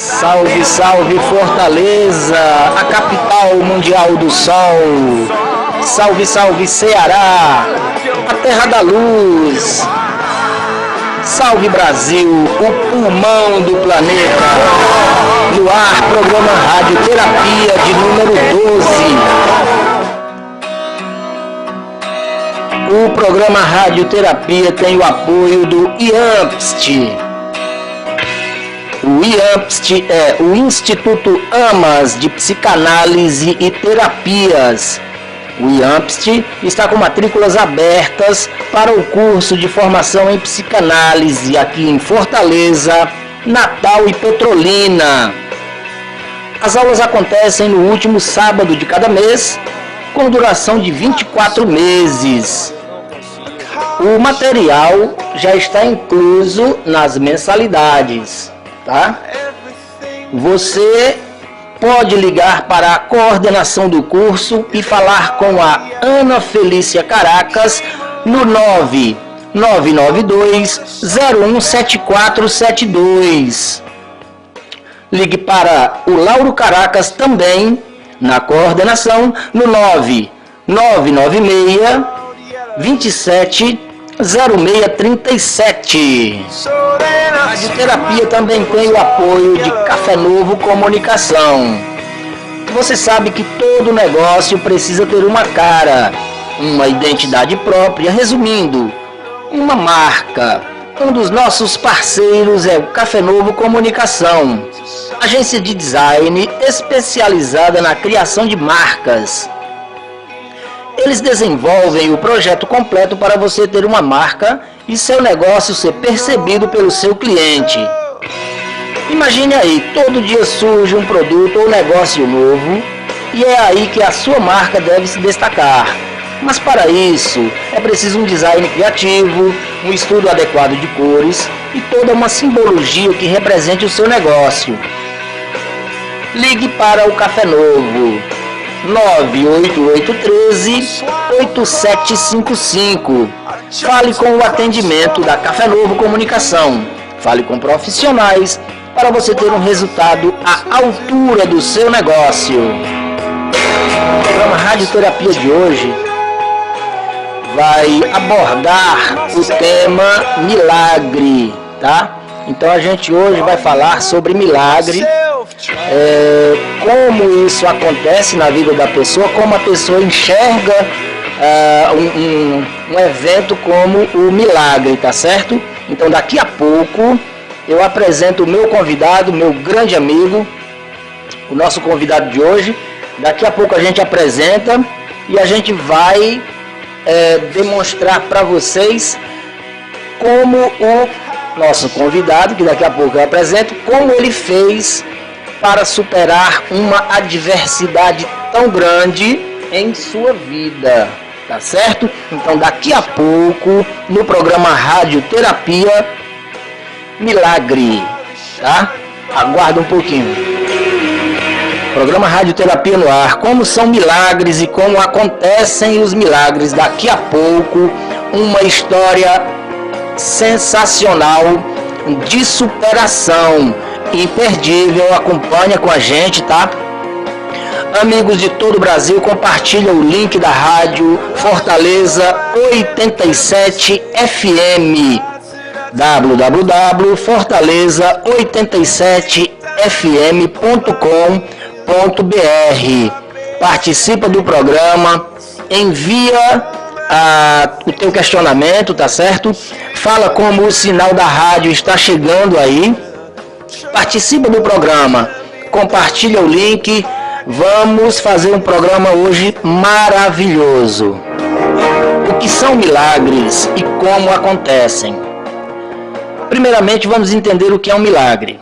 Salve, salve Fortaleza, a capital mundial do sol. Salve, salve Ceará, a terra da luz. Salve Brasil, o pulmão do planeta. No ar, programa Radioterapia de número 12. O programa Radioterapia tem o apoio do IAMPST. O IAMPST é o Instituto AMAS de Psicanálise e Terapias. O IAMPST está com matrículas abertas para o curso de formação em psicanálise aqui em Fortaleza, Natal e Petrolina. As aulas acontecem no último sábado de cada mês, com duração de 24 meses. O material já está incluso nas mensalidades, tá? Você pode ligar para a coordenação do curso e falar com a Ana Felícia Caracas no 9992-017472. Ligue para o Lauro Caracas também na coordenação no 9996-270637. A radioterapia também tem o apoio de Café Novo Comunicação. Você sabe que todo negócio precisa ter uma cara, uma identidade própria, resumindo, uma marca. Um dos nossos parceiros é o Café Novo Comunicação, agência de design especializada na criação de marcas. Eles desenvolvem o projeto completo para você ter uma marca e seu negócio ser percebido pelo seu cliente. Imagine aí, todo dia surge um produto ou negócio novo e é aí que a sua marca deve se destacar. Mas para isso é preciso um design criativo, um estudo adequado de cores e toda uma simbologia que represente o seu negócio. Ligue para o Café Novo 98813-8755. Fale com o atendimento da Café Novo Comunicação. Fale com profissionais para você ter um resultado à altura do seu negócio. O programa Radioterapia de hoje vai abordar o tema milagre, tá? Então a gente hoje vai falar sobre milagre. Como isso acontece na vida da pessoa, como a pessoa enxerga um evento como o milagre, tá certo? Então daqui a pouco eu apresento o meu convidado, meu grande amigo, o nosso convidado de hoje. Daqui a pouco a gente apresenta e a gente vai demonstrar para vocês como o nosso convidado, que daqui a pouco eu apresento, como ele fez para superar uma adversidade tão grande em sua vida, tá certo? Então daqui a pouco, no programa Radioterapia, milagre, tá? Aguarda um pouquinho. Programa Radioterapia no ar, como são milagres e como acontecem os milagres. Daqui a pouco, uma história sensacional de superação, imperdível. Acompanha com a gente, tá? Amigos de todo o Brasil, compartilha o link da rádio Fortaleza 87 FM, www.fortaleza87fm.com.br. Participa do programa, envia o teu questionamento, tá certo? Fala como o sinal da rádio está chegando aí. Participa do programa, compartilha o link. Vamos fazer um programa hoje maravilhoso. O que são milagres e como acontecem? Primeiramente, vamos entender o que é um milagre.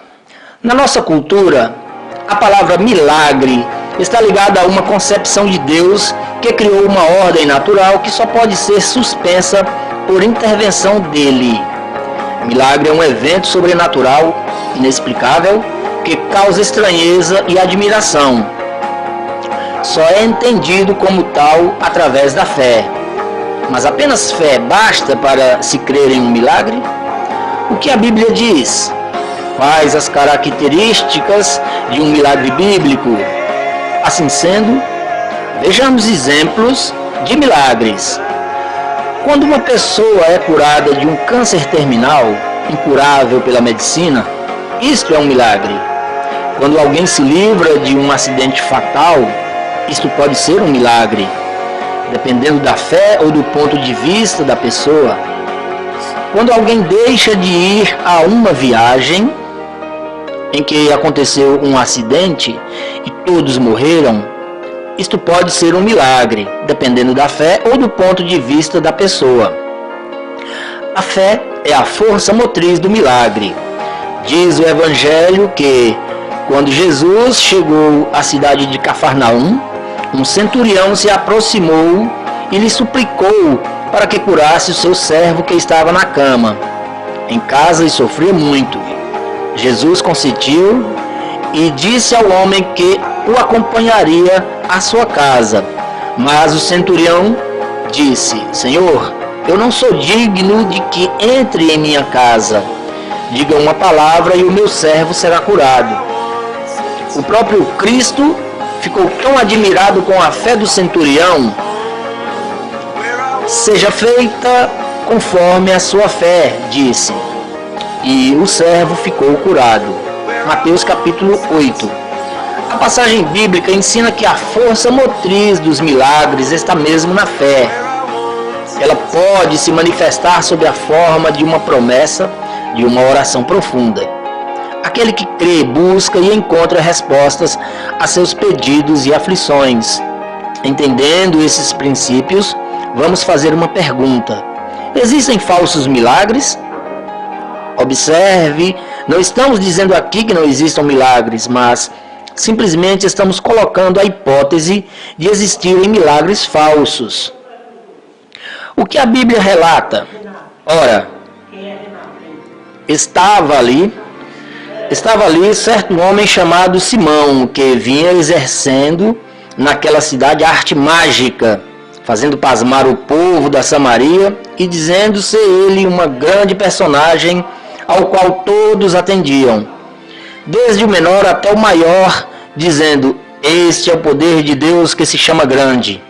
Na nossa cultura, a palavra milagre está ligada a uma concepção de Deus que criou uma ordem natural que só pode ser suspensa por intervenção dele. Milagre é um evento sobrenatural, inexplicável, que causa estranheza e admiração. Só é entendido como tal através da fé. Mas apenas fé basta para se crer em um milagre? O que a Bíblia diz? Quais as características de um milagre bíblico? Assim sendo, vejamos exemplos de milagres. Quando uma pessoa é curada de um câncer terminal, incurável pela medicina, isto é um milagre. Quando alguém se livra de um acidente fatal, isto pode ser um milagre, dependendo da fé ou do ponto de vista da pessoa. Quando alguém deixa de ir a uma viagem em que aconteceu um acidente e todos morreram, isto pode ser um milagre, dependendo da fé ou do ponto de vista da pessoa. A fé é a força motriz do milagre. Diz o Evangelho que, quando Jesus chegou à cidade de Cafarnaum, um centurião se aproximou e lhe suplicou para que curasse o seu servo que estava na cama, em casa e sofria muito. Jesus consentiu e disse ao homem que o acompanharia à sua casa. Mas o centurião disse: Senhor, eu não sou digno de que entre em minha casa. Diga uma palavra e o meu servo será curado. O próprio Cristo ficou tão admirado com a fé do centurião. Seja feita conforme a sua fé, disse. E o servo ficou curado. Mateus capítulo 8. A passagem bíblica ensina que a força motriz dos milagres está mesmo na fé. Ela pode se manifestar sob a forma de uma promessa, de uma oração profunda. Aquele que crê, busca e encontra respostas a seus pedidos e aflições. Entendendo esses princípios, vamos fazer uma pergunta: existem falsos milagres? Observe, não estamos dizendo aqui que não existam milagres, mas simplesmente estamos colocando a hipótese de existirem milagres falsos. O que a Bíblia relata? Ora, estava ali certo homem chamado Simão, que vinha exercendo naquela cidade a arte mágica, fazendo pasmar o povo da Samaria e dizendo ser ele uma grande personagem ao qual todos atendiam, desde o menor até o maior, dizendo: este é o poder de Deus que se chama grande.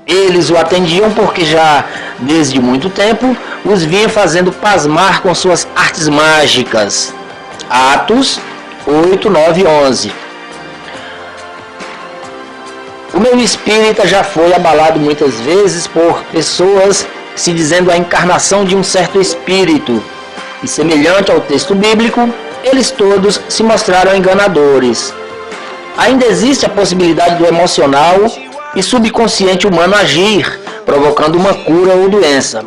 Eles o atendiam porque já desde muito tempo os vinha fazendo pasmar com suas artes mágicas. Atos 8, 9 e 11. O meu espírito já foi abalado muitas vezes por pessoas se dizendo a encarnação de um certo espírito, e semelhante ao texto bíblico, eles todos se mostraram enganadores. Ainda existe a possibilidade do emocional e subconsciente humano agir, provocando uma cura ou doença.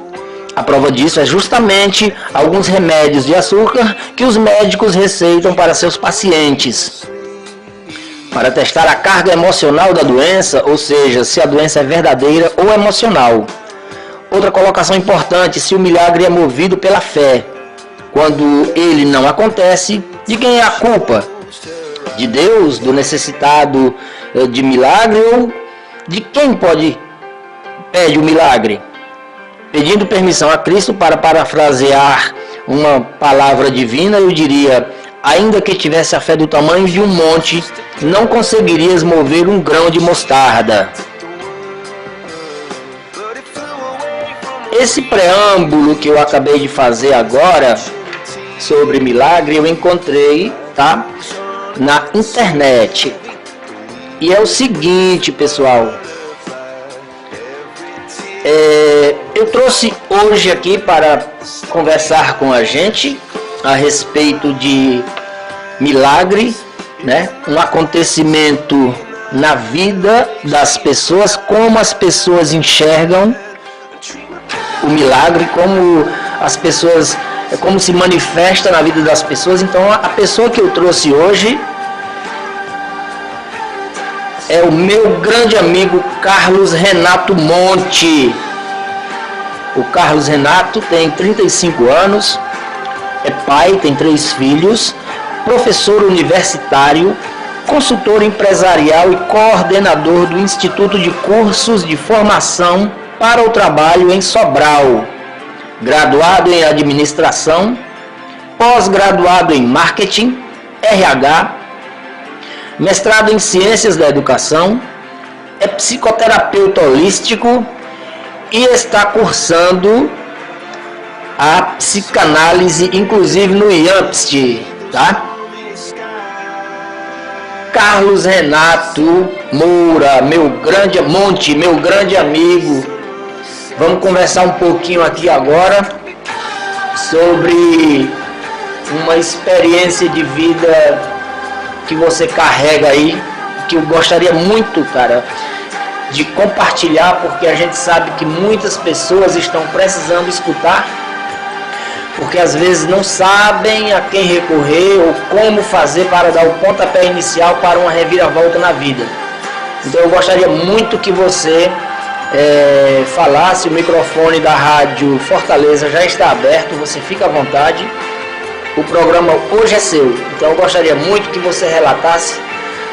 A prova disso é justamente alguns remédios de açúcar que os médicos receitam para seus pacientes, para testar a carga emocional da doença, ou seja, se a doença é verdadeira ou emocional. Outra colocação importante: se o milagre é movido pela fé, quando ele não acontece, de quem é a culpa? De Deus, do necessitado de milagre, ou de quem pede o milagre? Pedindo permissão a Cristo para parafrasear uma palavra divina, eu diria: ainda que tivesse a fé do tamanho de um monte, não conseguirias mover um grão de mostarda. Esse preâmbulo que eu acabei de fazer agora sobre milagre, eu encontrei, tá, na internet. E é o seguinte, pessoal. Eu trouxe hoje aqui para conversar com a gente a respeito de milagre, né? Um acontecimento na vida das pessoas, como as pessoas enxergam o milagre, como as pessoas, como se manifesta na vida das pessoas. Então, a pessoa que eu trouxe hoje é o meu grande amigo Carlos Renato Monte. O Carlos Renato tem 35 anos, é pai, tem 3 filhos, professor universitário, consultor empresarial e coordenador do Instituto de Cursos de Formação para o Trabalho em Sobral, graduado em Administração, pós-graduado em Marketing, RH, mestrado em Ciências da Educação, é psicoterapeuta holístico e está cursando a psicanálise, inclusive no IAMPST, tá? Carlos Renato Moura, meu grande amigo. Vamos conversar um pouquinho aqui agora sobre uma experiência de vida que você carrega aí, que eu gostaria muito, cara, de compartilhar, porque a gente sabe que muitas pessoas estão precisando escutar, porque às vezes não sabem a quem recorrer ou como fazer para dar o pontapé inicial para uma reviravolta na vida. Então eu gostaria muito que você falasse. O microfone da Rádio Fortaleza já está aberto, você fica à vontade. O programa hoje é seu, então eu gostaria muito que você relatasse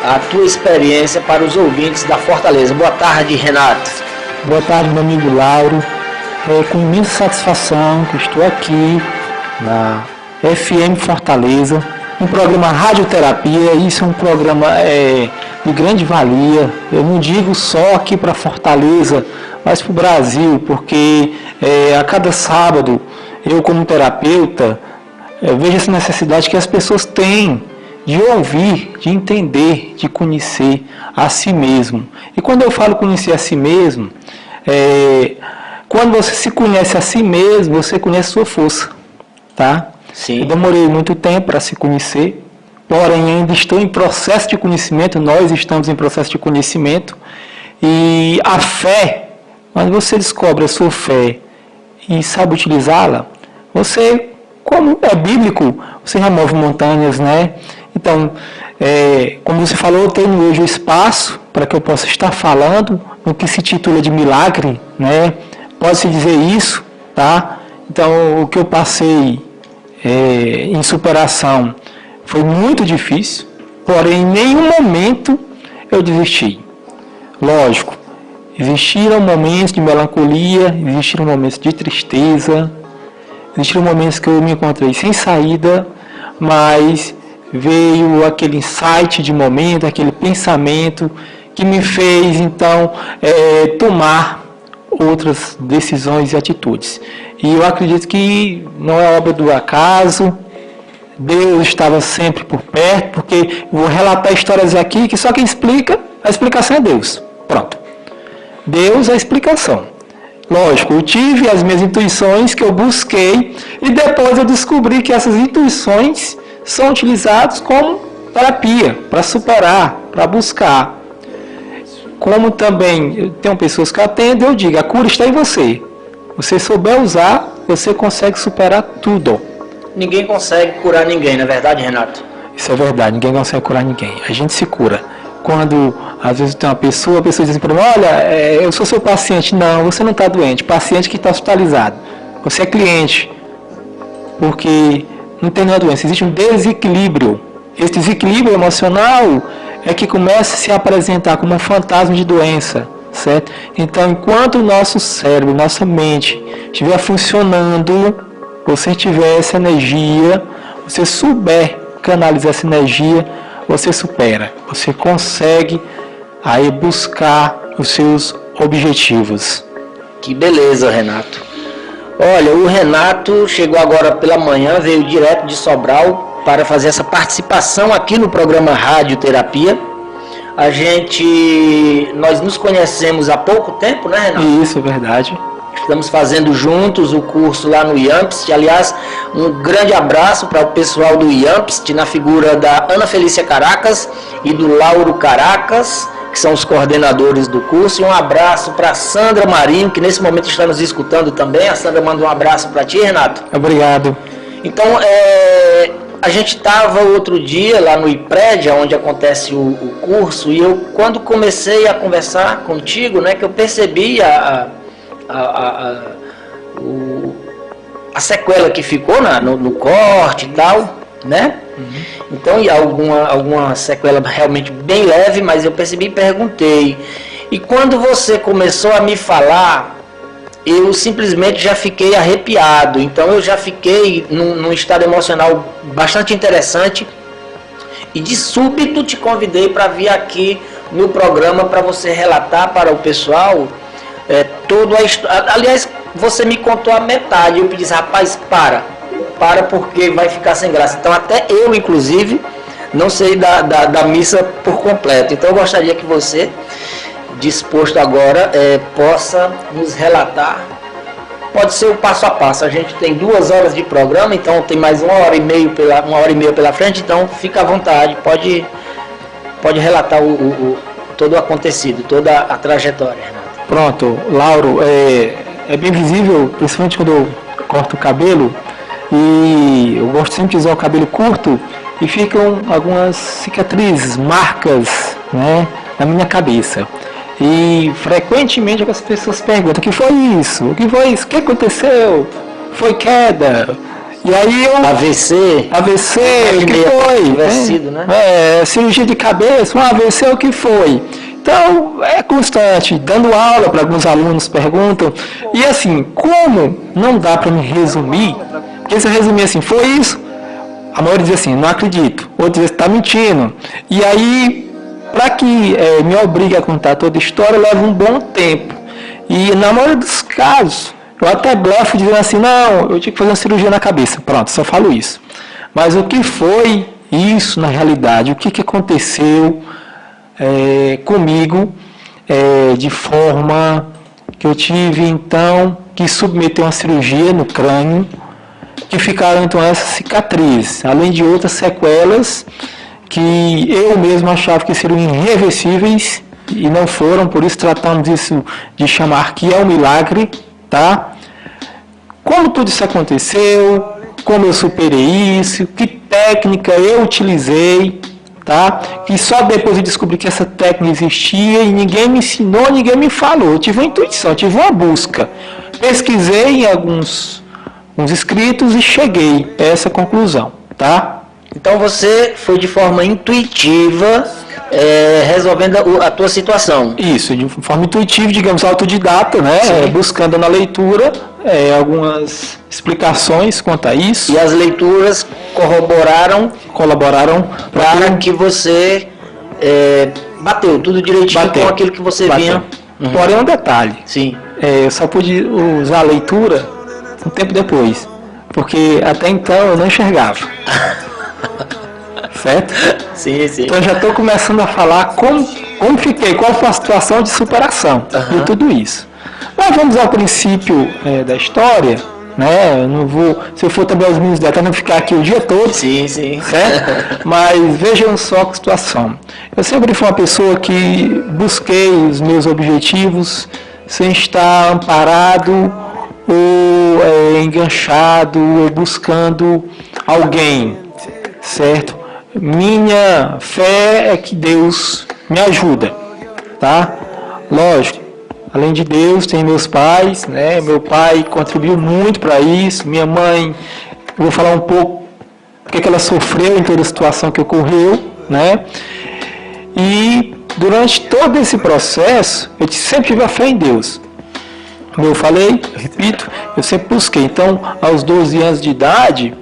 a tua experiência para os ouvintes da Fortaleza. Boa tarde, Renato. Boa tarde, meu amigo Lauro. É com imensa satisfação que estou aqui na FM Fortaleza, um programa Radioterapia. Isso é um programa de grande valia. Eu não digo só aqui para Fortaleza, mas para o Brasil, porque a cada sábado eu, como terapeuta, vejo essa necessidade que as pessoas têm de ouvir, de entender, de conhecer a si mesmo. E quando eu falo conhecer a si mesmo, quando você se conhece a si mesmo, você conhece a sua força, tá? Sim. Eu demorei muito tempo para se conhecer, porém ainda estou em processo de conhecimento, nós estamos em processo de conhecimento, e a fé, quando você descobre a sua fé e sabe utilizá-la, você, como é bíblico, você remove montanhas, né? Então, como você falou, eu tenho hoje o espaço para que eu possa estar falando no que se titula de milagre, né? Pode-se dizer isso, tá? Então, o que eu passei em superação foi muito difícil, porém, em nenhum momento eu desisti. Lógico, existiram momentos de melancolia, existiram momentos de tristeza, existiram momentos que eu me encontrei sem saída, mas veio aquele insight de momento, aquele pensamento que me fez, então, tomar outras decisões e atitudes. E eu acredito que não é obra do acaso, Deus estava sempre por perto, porque vou relatar histórias aqui que só quem explica, a explicação é Deus. Pronto. Deus é a explicação. Lógico, eu tive as minhas intuições que eu busquei e depois eu descobri que essas intuições são utilizadas como terapia, para superar, para buscar. Como também eu tenho pessoas que atendem, eu digo, a cura está em você. Você souber usar, você consegue superar tudo. Ninguém consegue curar ninguém, não é verdade, Renato? Isso é verdade, ninguém consegue curar ninguém. A gente se cura. Quando, às vezes, tem uma pessoa, a pessoa diz para mim, olha, eu sou seu paciente. Não, você não está doente. Paciente que está hospitalizado. Você é cliente. Porque não tem nenhuma doença. Existe um desequilíbrio. Esse desequilíbrio emocional é que começa a se apresentar como um fantasma de doença, certo? Então, enquanto o nosso cérebro, nossa mente estiver funcionando, você tiver essa energia, você souber canalizar essa energia, você supera, você consegue aí buscar os seus objetivos. Que beleza, Renato. Olha, o Renato chegou agora pela manhã, veio direto de Sobral para fazer essa participação aqui no programa Radioterapia. Nós nos conhecemos há pouco tempo, né, Renato? Isso, é verdade. Estamos fazendo juntos o curso lá no IAMPST. Aliás, um grande abraço para o pessoal do IAMPST, na figura da Ana Felícia Caracas e do Lauro Caracas, que são os coordenadores do curso. E um abraço para a Sandra Marinho, que nesse momento está nos escutando também. A Sandra manda um abraço para ti, Renato. Obrigado. Então, a gente estava outro dia lá no IPRED, onde acontece o curso, e eu, quando comecei a conversar contigo, né, que eu percebi a sequela que ficou no corte e tal, né? Uhum. Então, e alguma sequela realmente bem leve, mas eu percebi e perguntei. E quando você começou a me falar eu simplesmente já fiquei arrepiado. Então eu já fiquei num estado emocional bastante interessante e de súbito te convidei para vir aqui no programa para você relatar para o pessoal toda a história. Aliás, você me contou a metade. Eu pedi, rapaz, para porque vai ficar sem graça. Então até eu, inclusive, não sei da missa por completo. Então eu gostaria que você, disposto agora, possa nos relatar. Pode ser o passo a passo. A gente tem 2 horas de programa, então tem mais 1h30 pela frente. Então fica à vontade, pode relatar todo o acontecido, toda a trajetória, Renato. Pronto, Lauro, é bem visível, principalmente quando eu corto o cabelo, e eu gosto sempre de usar o cabelo curto, e ficam algumas cicatrizes, marcas, né, na minha cabeça. E frequentemente as pessoas perguntam: o que foi isso? O que foi isso? O que aconteceu? Foi queda? E aí eu... AVC, o que foi? Né? Cirurgia de cabeça, um AVC, o que foi? Então, é constante, dando aula para alguns alunos, perguntam. E assim, como não dá para me resumir, porque se eu resumir assim, foi isso, a maioria diz assim, não acredito. Outro diz, está mentindo. E aí, para que me obrigue a contar toda a história, leva um bom tempo. E na maioria dos casos, eu até blefo dizendo assim, não, eu tinha que fazer uma cirurgia na cabeça. Pronto, só falo isso. Mas o que foi isso na realidade? O que aconteceu comigo de forma que eu tive, então, que submeter uma cirurgia no crânio, que ficaram, então, essas cicatrizes, além de outras sequelas que eu mesmo achava que seriam irreversíveis e não foram, por isso tratamos isso de chamar que é um milagre, tá? Como tudo isso aconteceu, como eu superei isso, que técnica eu utilizei, tá? E só depois eu descobri que essa técnica existia e ninguém me ensinou, ninguém me falou. Eu tive uma intuição, tive uma busca. Pesquisei em alguns escritos e cheguei a essa conclusão, tá? Então você foi de forma intuitiva resolvendo a tua situação. Isso, de forma intuitiva, digamos, autodidata, né? Buscando na leitura algumas explicações quanto a isso. E as leituras colaboraram para que você bateu tudo direitinho com aquilo que você vinha. Porém, um detalhe. Sim. Eu só pude usar a leitura um tempo depois, porque até então eu não enxergava. Certo? Sim, sim. Então eu já estou começando a falar como fiquei, qual foi a situação de superação de tudo isso. Mas vamos ao princípio da história, né? Eu não vou, se eu for também aos mínimos detalhes, não ficar aqui o dia todo. Sim, sim. Certo? Mas vejam só que situação. Eu sempre fui uma pessoa que busquei os meus objetivos sem estar amparado ou enganchado ou buscando alguém, certo? Minha fé é que Deus me ajuda, tá? Lógico, além de Deus, tem meus pais, né? Meu pai contribuiu muito para isso, minha mãe, eu vou falar um pouco porque ela sofreu em toda a situação que ocorreu, né? E durante todo esse processo, eu sempre tive a fé em Deus. Como eu falei, repito, eu sempre busquei. Então, aos 12 anos de idade,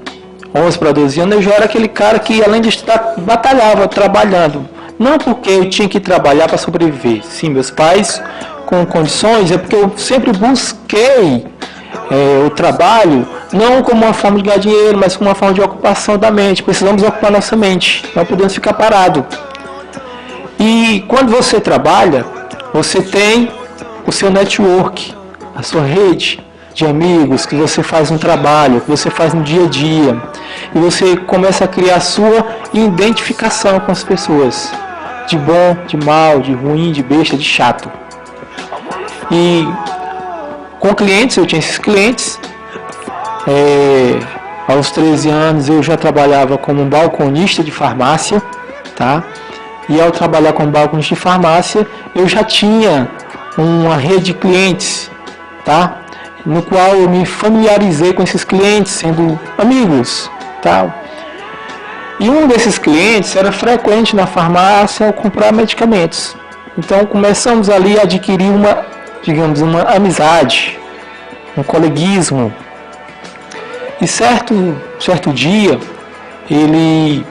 11 para 12 anos, eu já era aquele cara que, além de estudar, batalhava, trabalhando. Não porque eu tinha que trabalhar para sobreviver. Sim, meus pais com condições, é porque eu sempre busquei o trabalho, não como uma forma de ganhar dinheiro, mas como uma forma de ocupação da mente. Precisamos ocupar nossa mente, não podemos ficar parado. E quando você trabalha, você tem o seu network, a sua rede de amigos, que você faz no trabalho, que você faz no dia a dia. E você começa a criar a sua identificação com as pessoas. De bom, de mal, de ruim, de besta, de chato. E com clientes, eu tinha esses clientes. Aos 13 anos eu já trabalhava como um balconista de farmácia, tá? E ao trabalhar como balconista de farmácia, eu já tinha uma rede de clientes, tá? No qual eu me familiarizei com esses clientes, sendo amigos, tal. E um desses clientes era frequente na farmácia ao comprar medicamentos. Então começamos ali a adquirir uma amizade, um coleguismo. E certo dia, ele,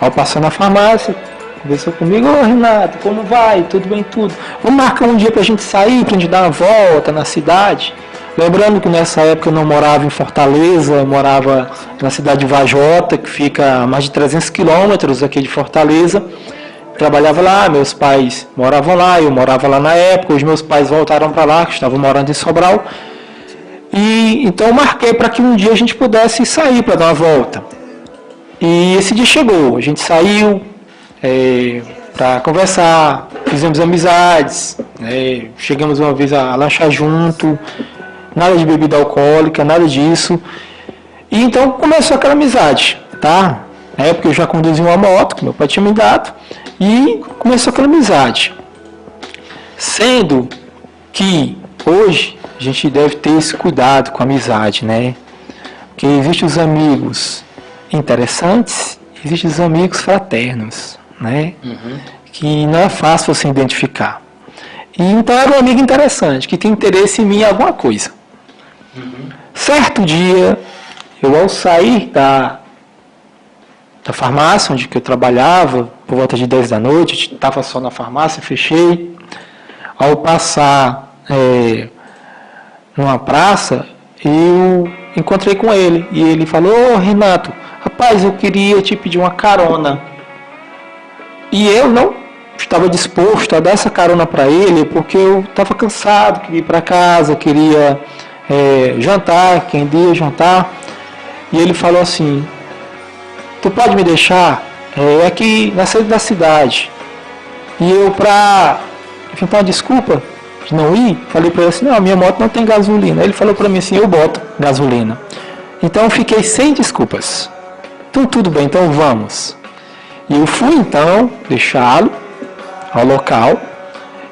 ao passar na farmácia, conversou comigo: ô Renato, como vai? Tudo bem, tudo. Vamos marcar um dia pra gente sair, pra gente dar uma volta na cidade. Lembrando que nessa época eu não morava em Fortaleza, eu morava na cidade de Vajota, que fica a mais de 300 quilômetros aqui de Fortaleza. Trabalhava lá, meus pais moravam lá, eu morava lá na época, os meus pais voltaram para lá, que estavam morando em Sobral. E então eu marquei para que um dia a gente pudesse sair para dar uma volta. E esse dia chegou, a gente saiu para conversar, fizemos amizades, chegamos uma vez a lanchar junto, nada de bebida alcoólica, nada disso. E então começou aquela amizade, tá? Na época eu já conduzia uma moto, que meu pai tinha me dado, e começou aquela amizade. Sendo que hoje a gente deve ter esse cuidado com a amizade, né? Porque existem os amigos interessantes, existem os amigos fraternos, né? Que não é fácil você identificar. E então era um amigo interessante, que tem interesse em mim em alguma coisa. Certo dia, eu ao sair da farmácia onde eu trabalhava, por volta de 10 da noite, estava só na farmácia, fechei. Ao passar numa praça, eu encontrei com ele. E ele falou: ô Renato, rapaz, eu queria te pedir uma carona. E eu não estava disposto a dar essa carona para ele, porque eu estava cansado, queria ir para casa, queria jantar, quem ia jantar. E ele falou assim: tu pode me deixar aqui na saída da cidade? E eu, para inventar uma desculpa de não ir, falei para ele assim: não, a minha moto não tem gasolina. Ele falou para mim assim: eu boto gasolina. Então eu fiquei sem desculpas. Então tudo bem, então vamos. E eu fui então deixá-lo ao local.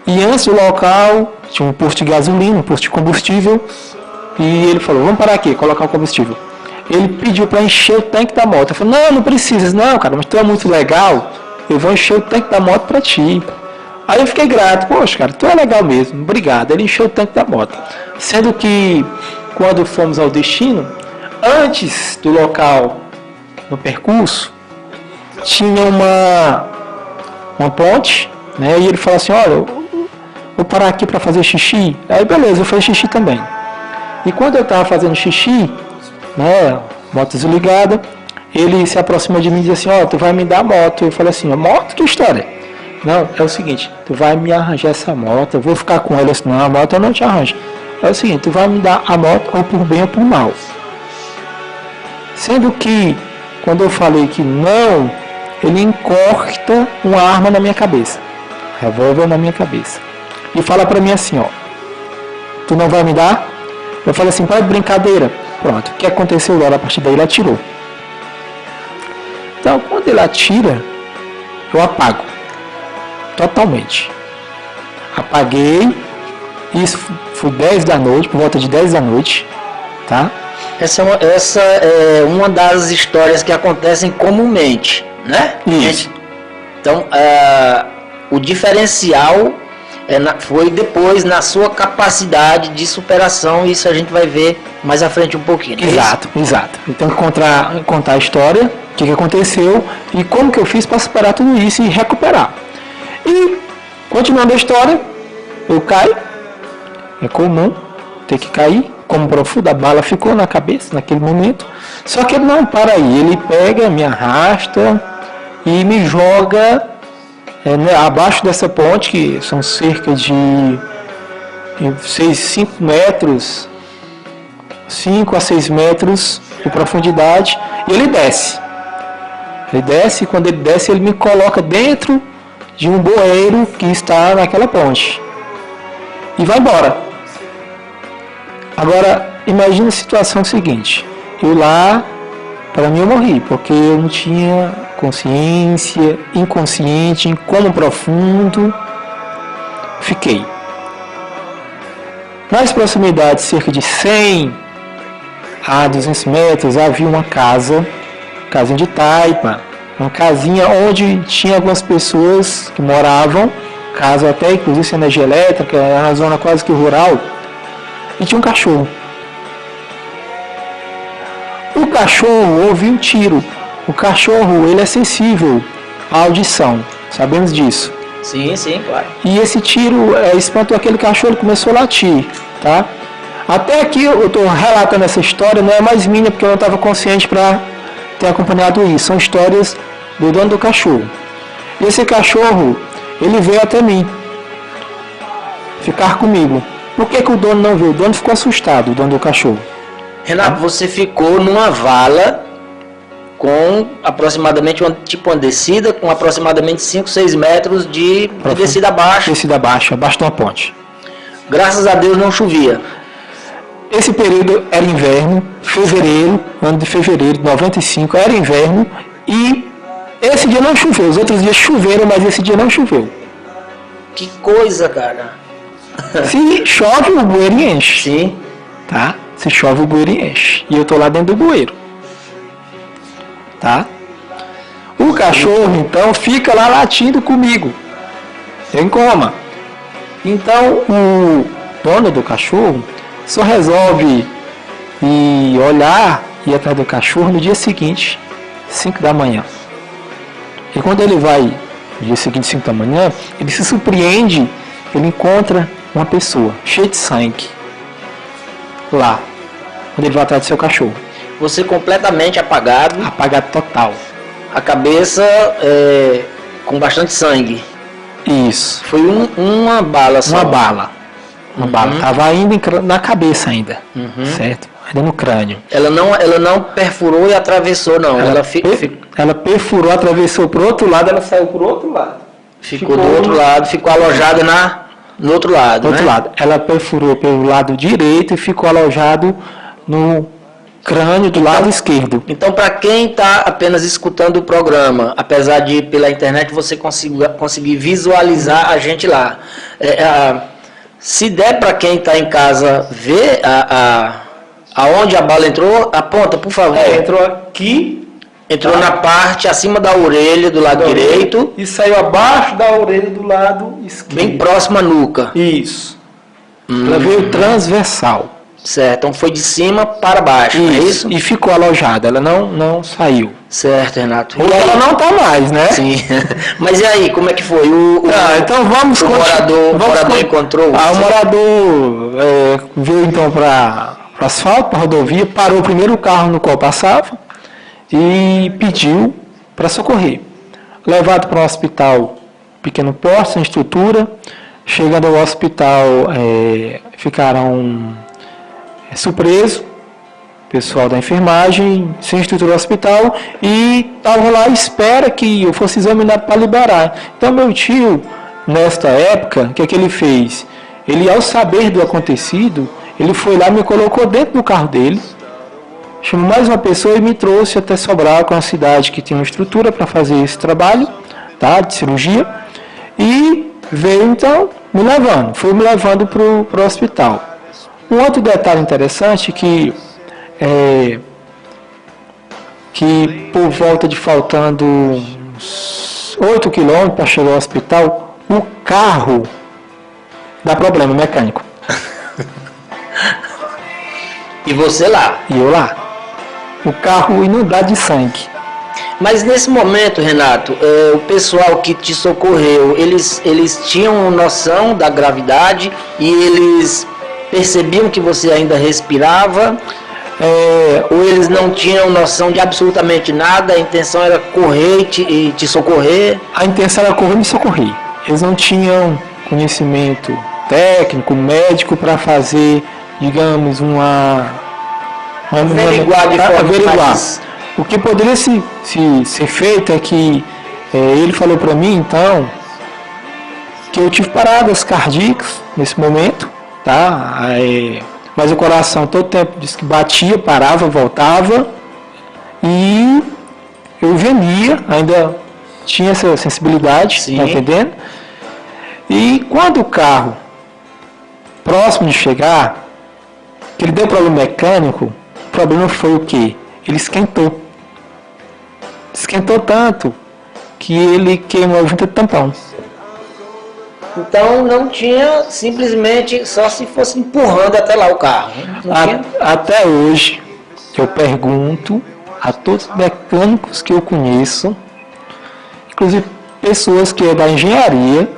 E antes do local tinha um posto de gasolina, um posto de combustível. E ele falou: vamos parar aqui, colocar o combustível. Ele pediu para encher o tanque da moto. Eu falei: não precisa. Não, cara, mas tu é muito legal, eu vou encher o tanque da moto para ti. Aí eu fiquei grato: poxa, cara, tu é legal mesmo, obrigado. Ele encheu o tanque da moto. Sendo que quando fomos ao destino, antes do local, no percurso, tinha uma ponte, né? E ele falou assim: olha, eu vou parar aqui para fazer xixi. Aí beleza, eu fiz xixi também. E quando eu estava fazendo xixi, né, moto desligada, ele se aproxima de mim e diz assim: ó, tu vai me dar a moto. Eu falei assim: a moto? Que história? Não, é o seguinte, tu vai me arranjar essa moto, eu vou ficar com ela. Assim, não, a moto eu não te arranjo. É o seguinte, tu vai me dar a moto ou por bem ou por mal. Sendo que, quando eu falei que não, ele encorta uma arma na minha cabeça, revólver na minha cabeça, e fala pra mim assim: ó, tu não vai me dar? Eu falei assim: para de brincadeira. Pronto, o que aconteceu logo a partir daí? Ele atirou. Então, quando ele atira, eu apago. Totalmente. Apaguei. Isso foi 10 da noite, por volta de 10 da noite. Tá? Essa é uma das histórias que acontecem comumente, né? Isso. Então, o diferencial foi depois na sua capacidade de superação, e isso a gente vai ver mais à frente um pouquinho. Exato. Então contar a história, o que aconteceu e como que eu fiz para superar tudo isso e recuperar. E continuando a história, eu caio, é comum ter que cair, como profundo, a bala ficou na cabeça naquele momento, só que ele não para aí, ele pega, me arrasta e me joga abaixo dessa ponte, que são cerca de 5 metros, 5 a 6 metros de profundidade, e ele desce. E quando ele desce, ele me coloca dentro de um bueiro que está naquela ponte. E vai embora. Agora, imagina a situação seguinte. Eu lá, para mim eu morri, porque eu não tinha consciência, inconsciente, em como profundo fiquei. Nas proximidades, cerca de 100 a 200 metros, havia uma casinha de taipa, uma casinha onde tinha algumas pessoas que moravam, casa até inclusive sem energia elétrica, era uma zona quase que rural, e tinha um cachorro. cachorro ouve um tiro. O cachorro, ele é sensível à audição. Sabemos disso. Sim, claro. E esse tiro espantou aquele cachorro, ele começou a latir, tá? Até aqui eu estou relatando essa história, não é mais minha, porque eu não estava consciente para ter acompanhado isso. São histórias do dono do cachorro. E esse cachorro, ele veio até mim, ficar comigo. Por que o dono não veio? O dono ficou assustado, o dono do cachorro. Renato, você ficou numa vala com aproximadamente uma descida com aproximadamente 5, 6 metros de descida abaixo. Descida abaixo, abaixo de uma ponte. Graças a Deus não chovia. Esse período era inverno, fevereiro, ano de fevereiro de 95, era inverno e esse dia não choveu. Os outros dias choveram, mas esse dia não choveu. Que coisa, cara. Se chove, o bueiro enche. Sim. Tá? Se chove, o bueiro enche. E eu tô lá dentro do bueiro. Tá? O cachorro, então, fica lá latindo comigo. Em coma. Então, o dono do cachorro só resolve ir olhar e ir atrás do cachorro no dia seguinte, 5 da manhã. E quando ele vai no dia seguinte, 5 da manhã, ele se surpreende, ele encontra uma pessoa cheia de sangue lá, quando ele vai atrás do seu cachorro. Você completamente apagado. Apagado total. A cabeça com bastante sangue. Isso. Foi uma bala só. Uma bala. Uma bala. Estava ainda na cabeça ainda. Certo? Ainda no crânio. Ela não perfurou e atravessou, não. Ela perfurou, atravessou para o outro lado, ela saiu para o outro lado. Ficou do outro lado, ficou alojada no outro lado. Do outro lado. Ela perfurou pelo lado direito e ficou alojado no crânio do lado esquerdo. Então, para quem está apenas escutando o programa, apesar de pela internet você conseguir visualizar a gente lá, se der para quem está em casa ver aonde a bala entrou, aponta, por favor. Entrou aqui. Entrou na parte acima da orelha do lado direito. E saiu abaixo da orelha do lado esquerdo. Bem próximo à nuca. Isso. Ela veio transversal. Certo, então foi de cima para baixo, isso. É isso? E ficou alojada, ela não saiu. Certo, Renato. Ou ela não está mais, né? Sim. Mas e aí, como é que foi? Então vamos o morador encontrou? O morador veio então para o asfalto, para a rodovia, parou o primeiro carro no qual passava e pediu para socorrer. Levado para um hospital pequeno porte, sem estrutura. Chegando ao hospital, ficaram surpreso, pessoal da enfermagem, sem estrutura do hospital, e estavam lá à espera que eu fosse examinar para liberar. Então meu tio, nesta época, o que é que ele fez? Ele, ao saber do acontecido, ele foi lá, me colocou dentro do carro dele, chamou mais uma pessoa e me trouxe até Sobral, que é uma cidade que tem uma estrutura para fazer esse trabalho, tá, de cirurgia, e veio então me levando para o hospital. Um outro detalhe interessante que por volta de faltando uns 8 quilômetros para chegar ao hospital, o carro dá problema mecânico. E você lá? E eu lá. O carro inundado de sangue. Mas nesse momento, Renato, o pessoal que te socorreu, eles tinham noção da gravidade e eles percebiam que você ainda respirava, ou eles não tinham noção de absolutamente nada, a intenção era correr e te socorrer? A intenção era correr e me socorrer. Eles não tinham conhecimento técnico, médico para fazer, digamos, averiguar. O que poderia ser feito é que ele falou para mim, então, que eu tive paradas cardíacas nesse momento, tá? Mas o coração todo tempo disse que batia, parava, voltava, e eu gemia, ainda tinha essa sensibilidade, sim, tá entendendo? E quando o carro, próximo de chegar, que ele deu problema mecânico, o problema foi o quê? Ele esquentou. Esquentou tanto que ele queimou a junta de tampão. Então não tinha, simplesmente, só se fosse empurrando até lá o carro. Até hoje, eu pergunto a todos os mecânicos que eu conheço, inclusive pessoas que é da engenharia,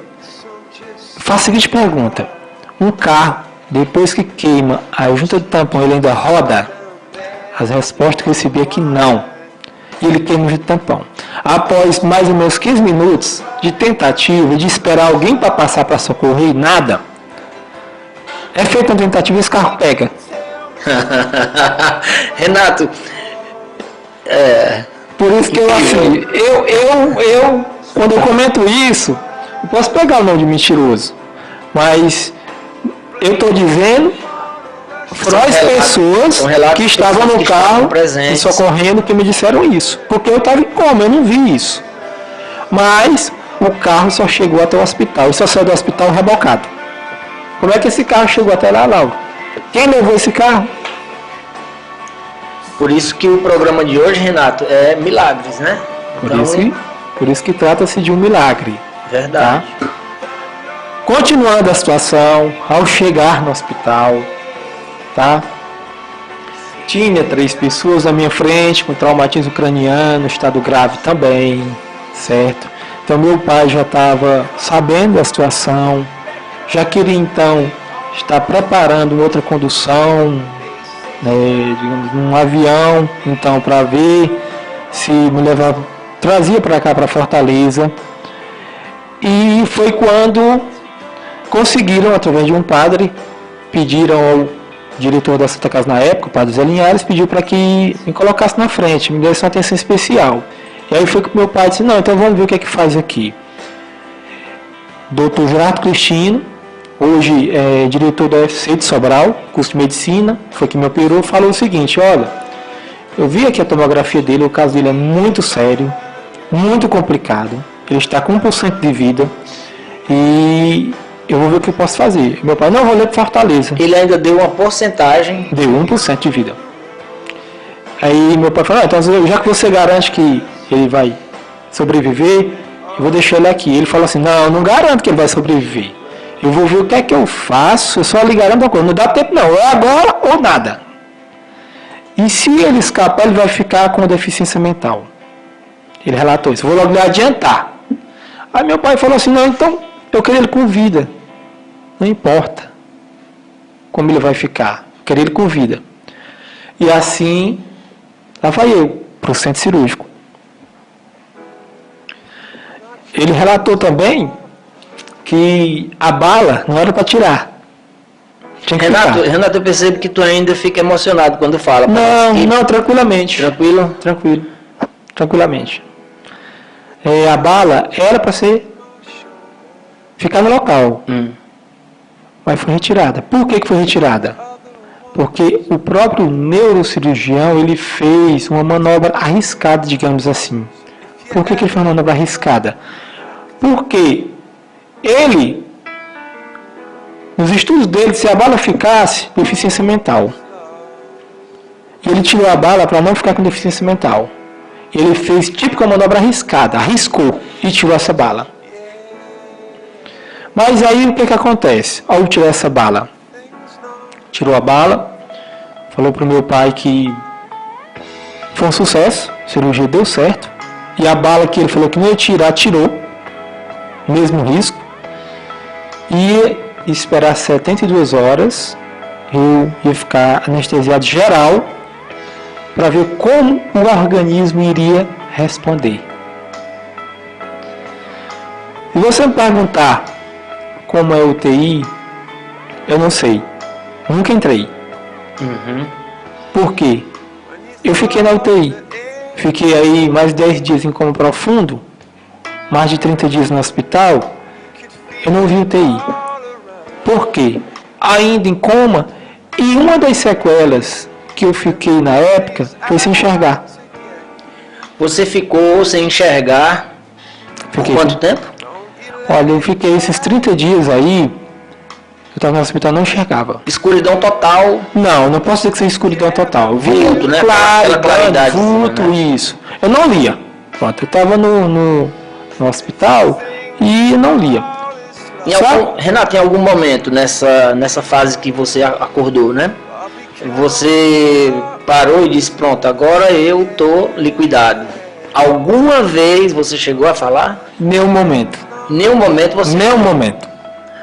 faço a seguinte pergunta: um carro, depois que queima a junta de tampão, ele ainda roda? As respostas que eu recebi é que não. E ele queima a junta de tampão. Após mais ou menos 15 minutos de tentativa, de esperar alguém para passar para socorrer, nada. É feita uma tentativa e esse carro pega. Renato, por isso que eu assim, quando eu comento isso, eu posso pegar o nome de mentiroso, mas eu estou dizendo foram as pessoas que estavam no carro e socorrendo que me disseram isso, porque eu estava em coma, eu não vi isso, mas o carro só chegou até o hospital e só saiu do hospital rebocado. Como é que esse carro chegou até lá, Laura? Quem levou esse carro? Por isso que o programa de hoje, Renato, é milagres, né? Então, por isso que trata-se de um milagre. Verdade. Tá? Continuando a situação, ao chegar no hospital, tá? Tinha 3 pessoas na minha frente com traumatismo craniano, estado grave também, certo? Então meu pai já estava sabendo da situação, já queria então estar preparando outra condução, digamos, num avião, então, para ver se me levava, trazia para cá, para Fortaleza. E foi quando conseguiram, através de um padre, pediram ao diretor da Santa Casa na época, o padre Zé Linhares, pediu para que me colocasse na frente, me desse uma atenção especial. E aí foi que meu pai disse: não, então vamos ver o que é que faz aqui. Dr. Gerardo Cristino, hoje é diretor da UFC de Sobral, curso de medicina, foi que me operou, falou o seguinte: olha, eu vi aqui a tomografia dele, o caso dele é muito sério, muito complicado, ele está com 1% de vida e eu vou ver o que eu posso fazer. Meu pai: não, vou ler para Fortaleza. Ele ainda deu uma porcentagem? Deu 1% de vida. Aí meu pai falou: então já que você garante que ele vai sobreviver, eu vou deixar ele aqui. Ele falou assim: não, eu não garanto que ele vai sobreviver. Eu vou ver o que é que eu faço, eu só lhe garanto uma coisa, não dá tempo não, é agora ou nada. E se ele escapar, ele vai ficar com deficiência mental. Ele relatou isso, eu vou logo lhe adiantar. Aí meu pai falou assim: não, então eu quero ele com vida. Não importa como ele vai ficar, eu quero ele com vida. E assim, lá vai eu, para o centro cirúrgico. Ele relatou também que a bala não era para tirar. Renato, eu percebo que tu ainda fica emocionado quando fala. Não, tranquilamente. Tranquilo? Tranquilamente. A bala era para ficar no local. Mas foi retirada. Por que foi retirada? Porque o próprio neurocirurgião, ele fez uma manobra arriscada, digamos assim. Por que ele fez uma manobra arriscada? Porque ele, nos estudos dele, se a bala ficasse, deficiência mental. E ele tirou a bala para não ficar com deficiência mental. Ele fez tipo uma manobra arriscada, arriscou e tirou essa bala. Mas aí o que acontece ao tirar essa bala? Tirou a bala, falou para o meu pai que foi um sucesso, a cirurgia deu certo, e a bala que ele falou que não ia tirar, tirou, mesmo risco, e esperar 72 horas, eu ia ficar anestesiado geral, para ver como o organismo iria responder. Se você me perguntar como é UTI, eu não sei. Nunca entrei. Por quê? Eu fiquei na UTI. Fiquei aí mais 10 dias em coma profundo, mais de 30 dias no hospital. Eu não vi UTI. Por quê? Ainda em coma, e uma das sequelas que eu fiquei na época foi sem enxergar. Você ficou sem enxergar por quanto tempo? Olha, eu fiquei esses 30 dias aí, eu estava no hospital, não enxergava. Escuridão total? Não posso dizer que seja escuridão total. Eu vi vulto, né? Claro, claridade. Vulto, né? Isso. Eu não lia. Pronto, eu estava no hospital e não lia. Renato, em algum momento nessa fase que você acordou, né? Você parou e disse, pronto, agora eu tô liquidado. Alguma vez você chegou a falar? Nenhum momento. Nenhum momento você... Nenhum momento.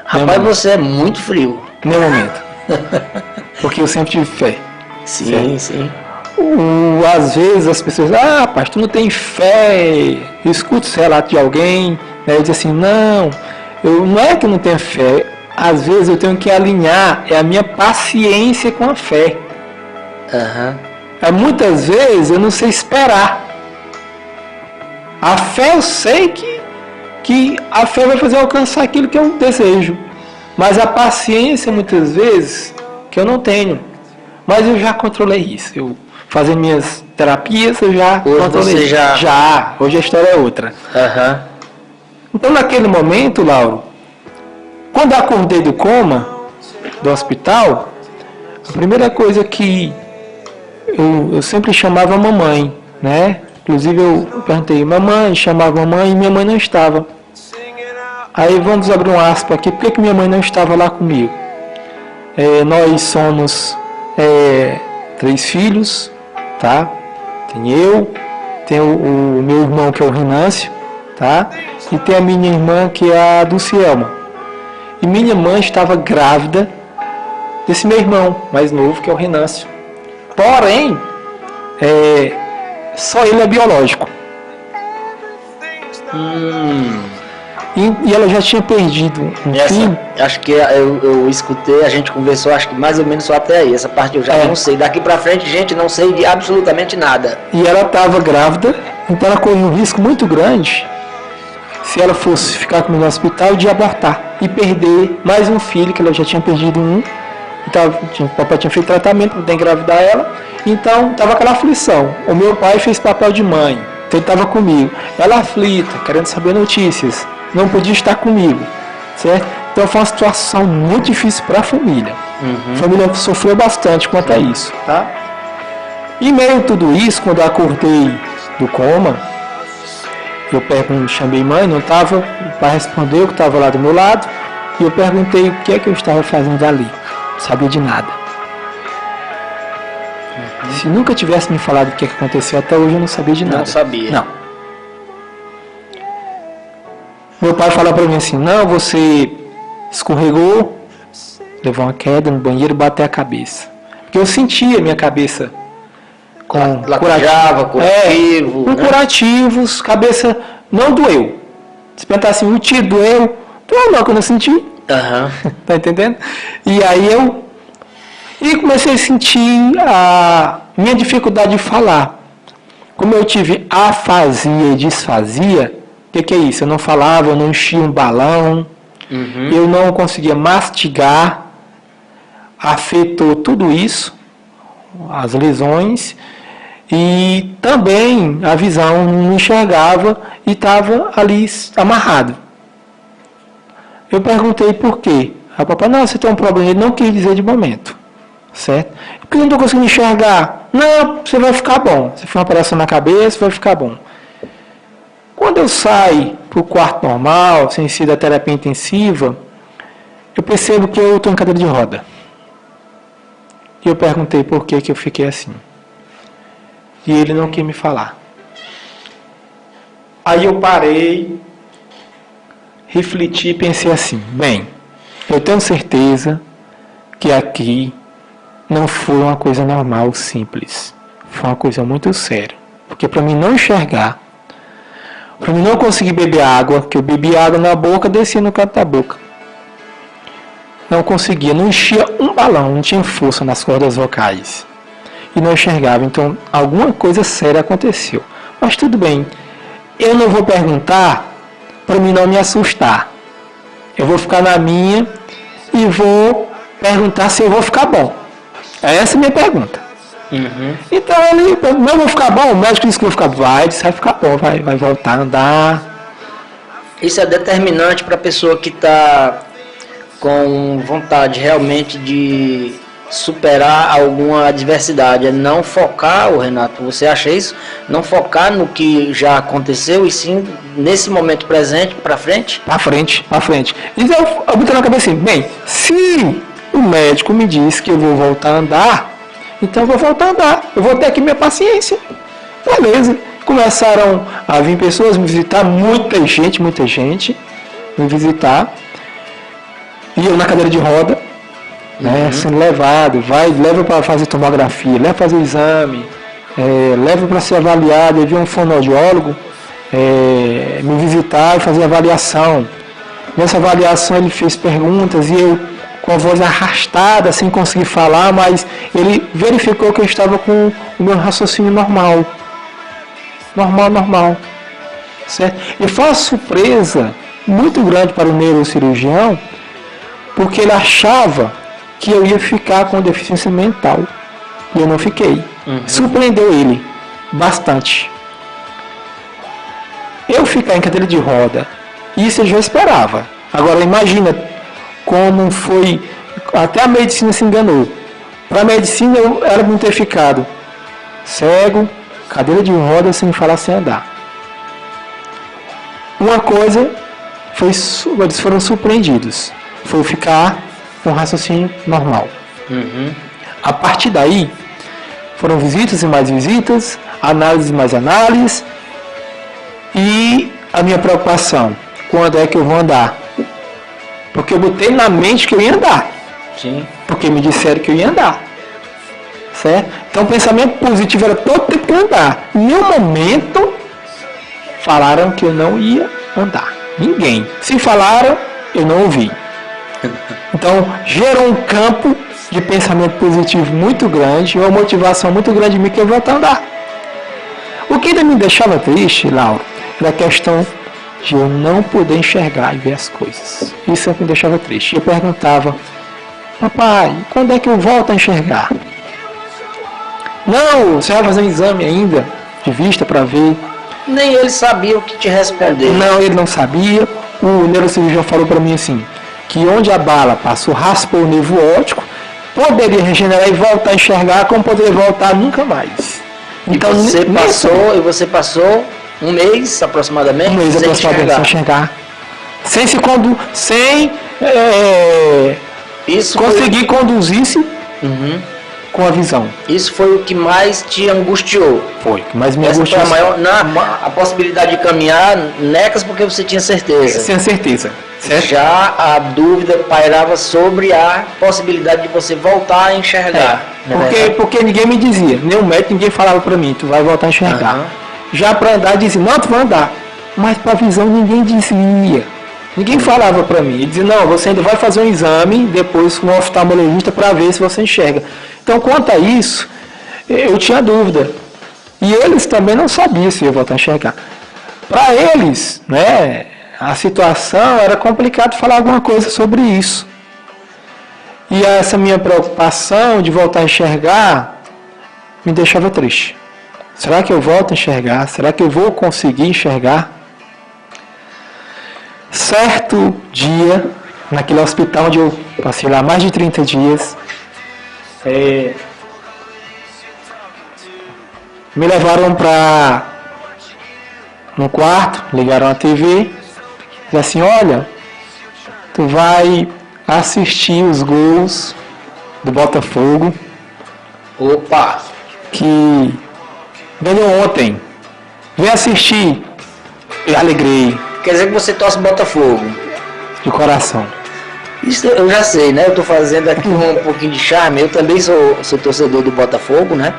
Rapaz, você é muito frio. Nenhum momento. Porque eu sempre tive fé. Sim, sim. Às vezes as pessoas, rapaz, tu não tem fé. Eu escuto esse relato de alguém, né, e diz assim, não é que eu não tenho fé. Às vezes eu tenho que alinhar a minha paciência com a fé. Muitas vezes eu não sei esperar. A fé eu sei que a fé vai fazer alcançar aquilo que eu desejo. Mas a paciência muitas vezes que eu não tenho. Mas eu já controlei isso. Eu fazendo minhas terapias, eu já controlei. Você já... Hoje a história é outra. Então naquele momento, Lauro, quando eu acordei do coma, do hospital, a primeira coisa que eu sempre chamava a mamãe, né? Inclusive eu perguntei, mamãe, chamava a mamãe e minha mãe não estava. Aí vamos abrir um aspa aqui, por que minha mãe não estava lá comigo? Nós somos 3 filhos, tá? Tem eu, tem o meu irmão que é o Renâncio, tá? E tem a minha irmã que é a Dulcielma. E minha mãe estava grávida desse meu irmão mais novo que é o Renâncio. Porém, só ele é biológico. E ela já tinha perdido um filho. Acho que eu escutei, a gente conversou, acho que mais ou menos só até aí. Essa parte eu já não sei. Daqui pra frente, gente, não sei de absolutamente nada. E ela estava grávida, então ela corria um risco muito grande, se ela fosse ficar comigo no hospital, de abortar e perder mais um filho, que ela já tinha perdido um. Então, o papai tinha feito tratamento para engravidar ela, então estava aquela aflição. O meu pai fez papel de mãe, então ele estava comigo. Ela aflita, querendo saber notícias, não podia estar comigo, certo? Então foi uma situação muito difícil para a família. A família sofreu bastante quanto a isso, tá? E meio a tudo isso, quando eu acordei do coma, eu chamei mãe, não estava, o pai respondeu que estava lá do meu lado, e eu perguntei o que é que eu estava fazendo ali. Não sabia de nada. Se nunca tivesse me falado o que aconteceu até hoje, eu não sabia de nada. Não sabia. Não. Meu pai falou para mim assim, não, você escorregou, levou uma queda no banheiro e bateu a cabeça. Porque eu sentia minha cabeça com curativo, né? Curativos, cabeça não doeu. Se perguntar assim, o tiro doeu não, quando eu senti. Tá entendendo? E aí comecei a sentir a minha dificuldade de falar. Como eu tive afasia e disfasia, o que é isso? Eu não falava, eu não enchia um balão, eu não conseguia mastigar, afetou tudo isso, as lesões, e também a visão não enxergava e estava ali amarrado. Eu perguntei por quê. A papai, não, você tem um problema. Ele não quis dizer de momento. Certo? Porque eu não estou conseguindo enxergar. Não, você vai ficar bom. Você fez uma operação na cabeça, vai ficar bom. Quando eu saio para o quarto normal, sem ser da terapia intensiva, eu percebo que eu estou em cadeira de roda. E eu perguntei por que eu fiquei assim. E ele não quis me falar. Aí eu parei, refleti e pensei assim, bem, eu tenho certeza que aqui não foi uma coisa normal, simples. Foi uma coisa muito séria. Porque para mim não enxergar, para mim não conseguir beber água, que eu bebi água na boca, descia no canto da boca. Não conseguia, não enchia um balão, não tinha força nas cordas vocais. E não enxergava, então alguma coisa séria aconteceu. Mas tudo bem, eu não vou perguntar para mim não me assustar. Eu vou ficar na minha e vou perguntar se eu vou ficar bom. Essa é a minha pergunta. Então ele, não vou ficar bom, o médico disse que eu vou ficar bom. Vai ficar bom, vai voltar a andar. Isso é determinante para a pessoa que está com vontade realmente de superar alguma adversidade. É não focar, Renato, você acha isso? Não focar no que já aconteceu e sim nesse momento presente, para frente? Para frente. Então eu botei na cabeça assim, bem, se o médico me diz que eu vou voltar a andar, então eu vou voltar a andar. eu vou ter aqui minha paciência. Beleza. Começaram a vir pessoas me visitar, muita gente me visitar. E eu na cadeira de roda, né, sendo levado, leva para fazer tomografia, leva para fazer exame, leva para ser avaliado. Eu vi um fonoaudiólogo me visitar e fazer avaliação. Nessa avaliação ele fez perguntas e eu, com a voz arrastada, sem conseguir falar, mas ele verificou que eu estava com o meu raciocínio normal. Normal. Certo? E foi uma surpresa muito grande para o neurocirurgião, porque ele achava que eu ia ficar com deficiência mental. E eu não fiquei. Surpreendeu ele bastante. Eu ficar em cadeira de roda, isso eu já esperava. Agora imagina como foi, até a medicina se enganou. Para a medicina eu era muito ter ficado cego, cadeira de roda, sem falar, sem andar. Uma coisa, eles foram surpreendidos, foi ficar com raciocínio normal. A partir daí, foram visitas e mais visitas, análises e mais análises, e a minha preocupação, quando é que eu vou andar? Porque eu botei na mente que eu ia andar. Sim. Porque me disseram que eu ia andar. Certo? Então o pensamento positivo era todo tempo que eu andar. Em nenhum momento falaram que eu não ia andar. Ninguém. Se falaram, eu não ouvi. Então gerou um campo de pensamento positivo muito grande, uma motivação muito grande em mim que eu voltar a andar. O que ainda me deixava triste, Laura, era a questão de eu não poder enxergar e ver as coisas. Isso sempre me deixava triste. Eu perguntava, papai, quando é que eu volto a enxergar? Não, você vai fazer um exame ainda, de vista para ver. Nem ele sabia o que te responder. Não, ele não sabia. O neurocirurgião falou para mim assim, que onde a bala passou, raspou o nervo óptico, poderia regenerar e voltar a enxergar, como poderia voltar nunca mais. Então, você passou um mês aproximadamente, sem enxergar. Sem conseguir conduzir-se com a visão. Isso foi o que mais te angustiou? Foi, o que mais me angustiou. Essa foi a maior, a possibilidade de caminhar necas porque você tinha certeza. Tinha certeza. Certo? Já a dúvida pairava sobre a possibilidade de você voltar a enxergar. Porque ninguém me dizia, nem o médico, ninguém falava para mim, tu vai voltar a enxergar. Já para andar dizia, não, tu vai andar. Mas para visão ninguém dizia. Ninguém falava para mim. Ele dizia, não, você ainda vai fazer um exame depois com um oftalmologista para ver se você enxerga. Então, quanto a isso, eu tinha dúvida. E eles também não sabiam se eu ia voltar a enxergar. Para eles, né, a situação era complicado falar alguma coisa sobre isso. E essa minha preocupação de voltar a enxergar me deixava triste. Será que eu volto a enxergar? Será que eu vou conseguir enxergar? Certo dia, naquele hospital onde eu passei lá mais de 30 dias, me levaram para um quarto, ligaram a TV, e assim, olha, tu vai assistir os gols do Botafogo. Opa! Que ganhou ontem. Vem assistir. Eu alegrei. Quer dizer que você torce Botafogo? De coração. Isso eu já sei, né? Eu estou fazendo aqui um pouquinho de charme. Eu também sou torcedor do Botafogo, né?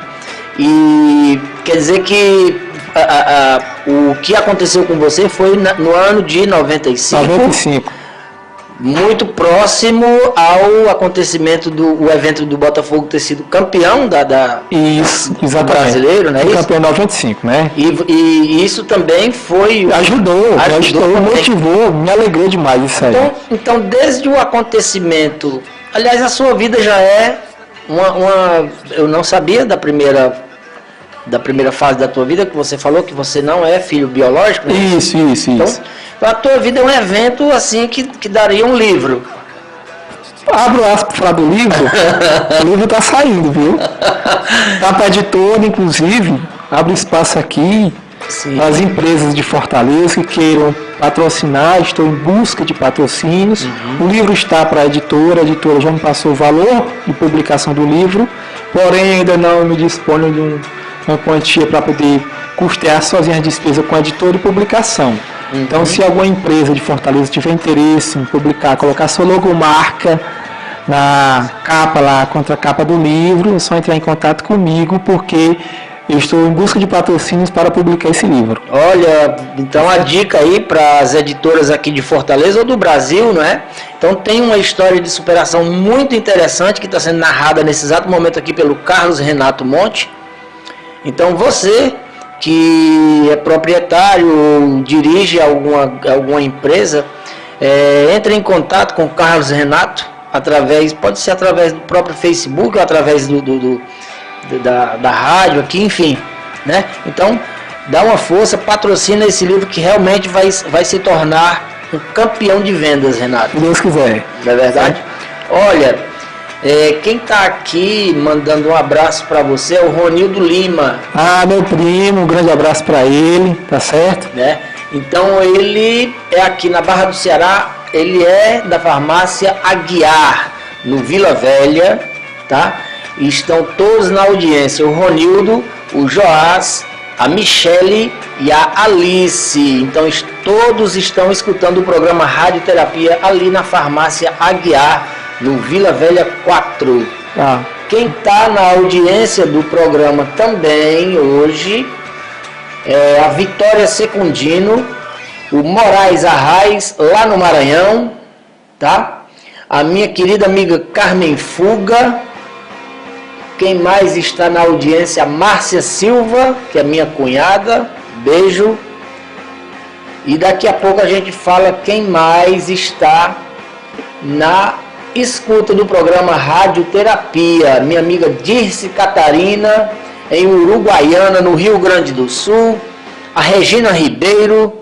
E quer dizer que o que aconteceu com você foi no ano de 95. 95. Muito próximo ao acontecimento do evento do Botafogo ter sido campeão Isso, exatamente. Do brasileiro, né? Campeão 95, né? E isso também foi... Ajudou, motivou, me alegrou demais isso aí. Então, desde o acontecimento... Aliás, a sua vida já é eu não sabia da primeira fase da tua vida, que você falou que você não é filho biológico, né? Isso. Então, a tua vida é um evento assim que daria um livro. Abro aspas para falar do livro, o livro está saindo, viu? Tá para editora, inclusive, abre espaço aqui, as empresas de Fortaleza que queiram patrocinar, estou em busca de patrocínios. O livro está para a editora já me passou o valor de publicação do livro, porém ainda não me disponho de uma quantia para poder custear sozinha as despesas com a editora e publicação. Então, se alguma empresa de Fortaleza tiver interesse em publicar, colocar sua logomarca na capa lá, contra a capa do livro, é só entrar em contato comigo, porque eu estou em busca de patrocínios para publicar esse livro. Olha, então a dica aí para as editoras aqui de Fortaleza ou do Brasil, não é? Então tem uma história de superação muito interessante que está sendo narrada nesse exato momento aqui pelo Carlos Renato Monte. Então você que é proprietário ou dirige alguma empresa, entre em contato com o Carlos Renato, pode ser através do próprio Facebook ou através da rádio aqui, enfim, né? Então, dá uma força, patrocina esse livro que realmente vai se tornar um campeão de vendas, Renato. Se Deus quiser. Não é verdade? Olha, quem está aqui mandando um abraço para você é o Ronildo Lima. Meu primo, um grande abraço para ele, tá certo? Né? Então, ele é aqui na Barra do Ceará, ele é da farmácia Aguiar, no Vila Velha, tá? E estão todos na audiência, o Ronildo, o Joás, a Michele e a Alice. Então todos estão escutando o programa Radioterapia ali na farmácia Aguiar, no Vila Velha 4. Quem está na audiência do programa também hoje é a Vitória Secundino, o Moraes Arraes, lá no Maranhão, tá? A minha querida amiga Carmen Fuga. Quem mais está na audiência? A Márcia Silva, que é minha cunhada. Beijo. E daqui a pouco a gente fala quem mais está na escuta do programa Radioterapia. Minha amiga Dirce Catarina, em Uruguaiana, no Rio Grande do Sul. A Regina Ribeiro,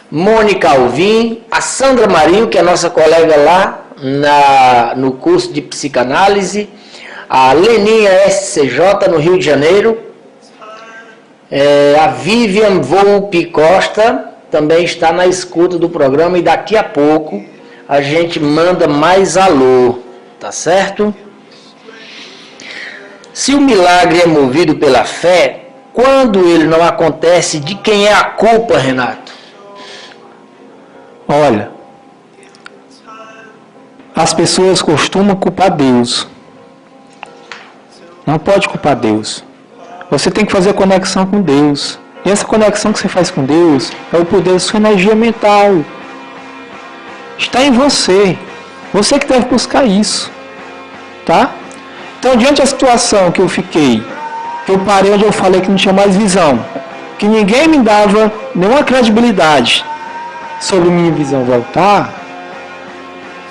Mônica Alvim, a Sandra Marinho, que é nossa colega lá no curso de psicanálise. A Leninha SCJ, no Rio de Janeiro. A Vivian Volpe Costa também está na escuta do programa. E daqui a pouco a gente manda mais alô, tá certo? Se o milagre é movido pela fé, quando ele não acontece, de quem é a culpa, Renato? Olha, as pessoas costumam culpar Deus. Não pode culpar Deus. Você tem que fazer conexão com Deus. E essa conexão que você faz com Deus é o poder da sua energia mental. Está em você. Você que deve buscar isso. Tá? Então, diante da situação que eu fiquei, que eu parei onde eu falei que não tinha mais visão, que ninguém me dava nenhuma credibilidade sobre minha visão voltar,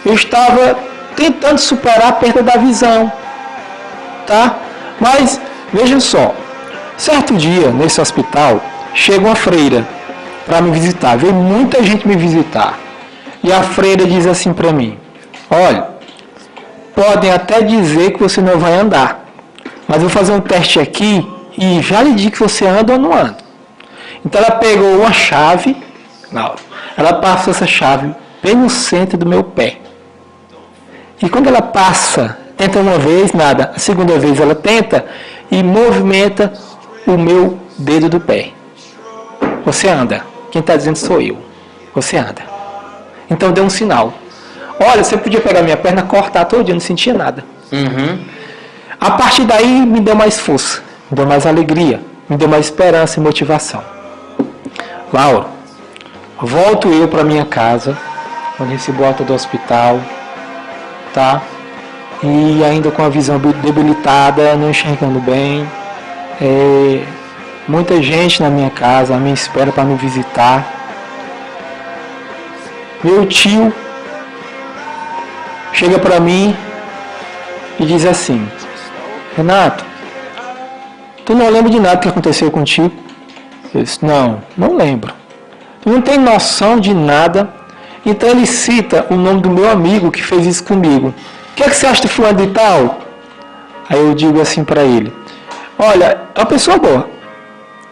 eu estava tentando superar a perda da visão. Tá? Mas, veja só, certo dia, nesse hospital, chega uma freira para me visitar, veio muita gente me visitar, e a freira diz assim para mim: olha, podem até dizer que você não vai andar, mas eu vou fazer um teste aqui e já lhe digo que você anda ou não anda. Então ela pegou uma chave, ela passou essa chave bem no centro do meu pé, e quando ela passa, tenta uma vez, nada. A segunda vez ela tenta e movimenta o meu dedo do pé. Você anda. Quem está dizendo sou eu. Você anda. Então deu um sinal. Olha, você podia pegar minha perna, cortar todo dia, não sentia nada. A partir daí me deu mais força, me deu mais alegria, me deu mais esperança e motivação. Laura, volto eu para minha casa, quando recebi a alta do hospital, tá? E ainda com a visão debilitada, não enxergando bem. Muita gente na minha casa, à minha espera para me visitar. Meu tio chega para mim e diz assim: Renato, tu não lembra de nada que aconteceu contigo? Eu disse: não lembro. Tu não tem noção de nada. Então ele cita o nome do meu amigo que fez isso comigo. O que é que você acha do fulano de tal? Aí eu digo assim para ele: olha, é uma pessoa boa.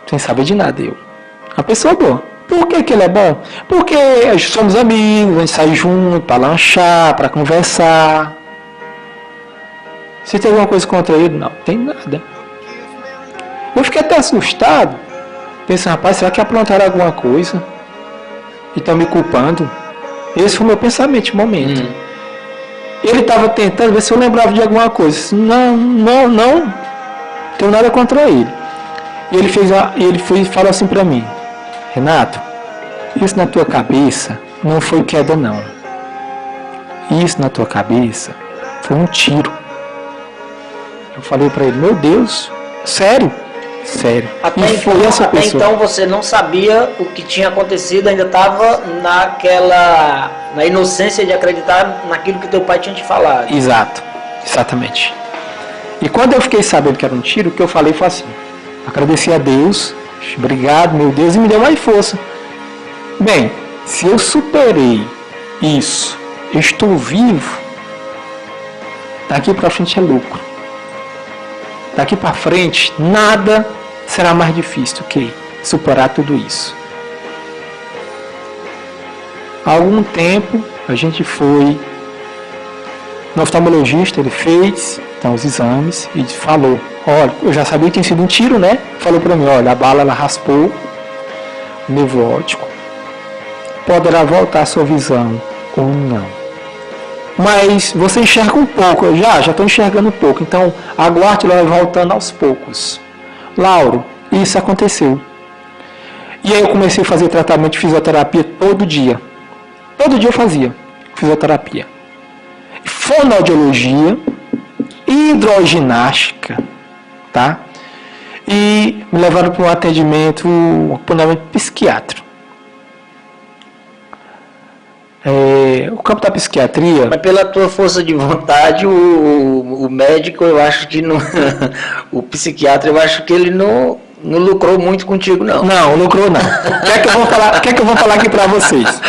Sem saber de nada, uma pessoa boa. Por que ele é bom? Porque somos amigos, a gente sai junto para lanchar, para conversar. Você tem alguma coisa contra ele? Não, tem nada. Eu fiquei até assustado. Pensei, rapaz, será que aprontaram alguma coisa? E estão me culpando? Esse foi o meu pensamento de momento. Ele estava tentando ver se eu lembrava de alguma coisa. Não tenho nada contra ele. E ele falou assim para mim: Renato, isso na tua cabeça não foi queda não. Isso na tua cabeça foi um tiro. Eu falei para ele: meu Deus, sério? Sério. Até então você não sabia o que tinha acontecido, ainda estava na inocência de acreditar naquilo que teu pai tinha te falado. Exatamente. E quando eu fiquei sabendo que era um tiro, o que eu falei foi assim: agradeci a Deus, obrigado, meu Deus, e me deu mais força. Bem, se eu superei isso, eu estou vivo, daqui para frente é lucro. Daqui para frente, nada será mais difícil do que superar tudo isso. Há algum tempo, a gente foi no oftalmologista, ele fez então, os exames e falou: olha, eu já sabia que tinha sido um tiro, né? Falou para mim: olha, a bala ela raspou o nervo óptico. Poderá voltar a sua visão ou não. Mas você enxerga um pouco, eu já estou enxergando um pouco, então aguarde ela voltando aos poucos. Lauro, isso aconteceu. E aí eu comecei a fazer tratamento de fisioterapia todo dia. Todo dia eu fazia fisioterapia. Fonoaudiologia, hidroginástica, tá? E me levaram para um acompanhamento psiquiátrico. O campo da psiquiatria... Mas pela tua força de vontade, o médico, eu acho que não... o psiquiatra, eu acho que ele não lucrou muito contigo, não. Não, lucrou não. O que é que eu vou falar aqui para vocês?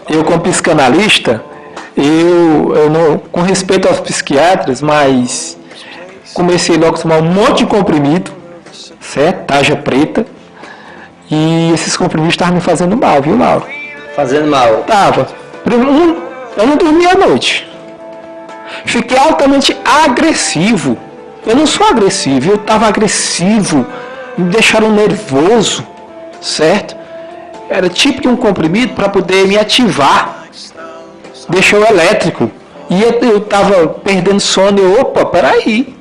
Eu como psicanalista, eu não, com respeito aos psiquiatras, mas comecei logo a tomar um monte de comprimido, certo? Tarja preta. E esses comprimidos estavam me fazendo mal, viu, Lauro? Fazendo mal? Tava. Eu não dormia à noite. Fiquei altamente agressivo. Eu não sou agressivo, eu estava agressivo. Me deixaram nervoso, certo? Era tipo de um comprimido para poder me ativar. Deixou elétrico. E eu estava perdendo sono. Opa, peraí.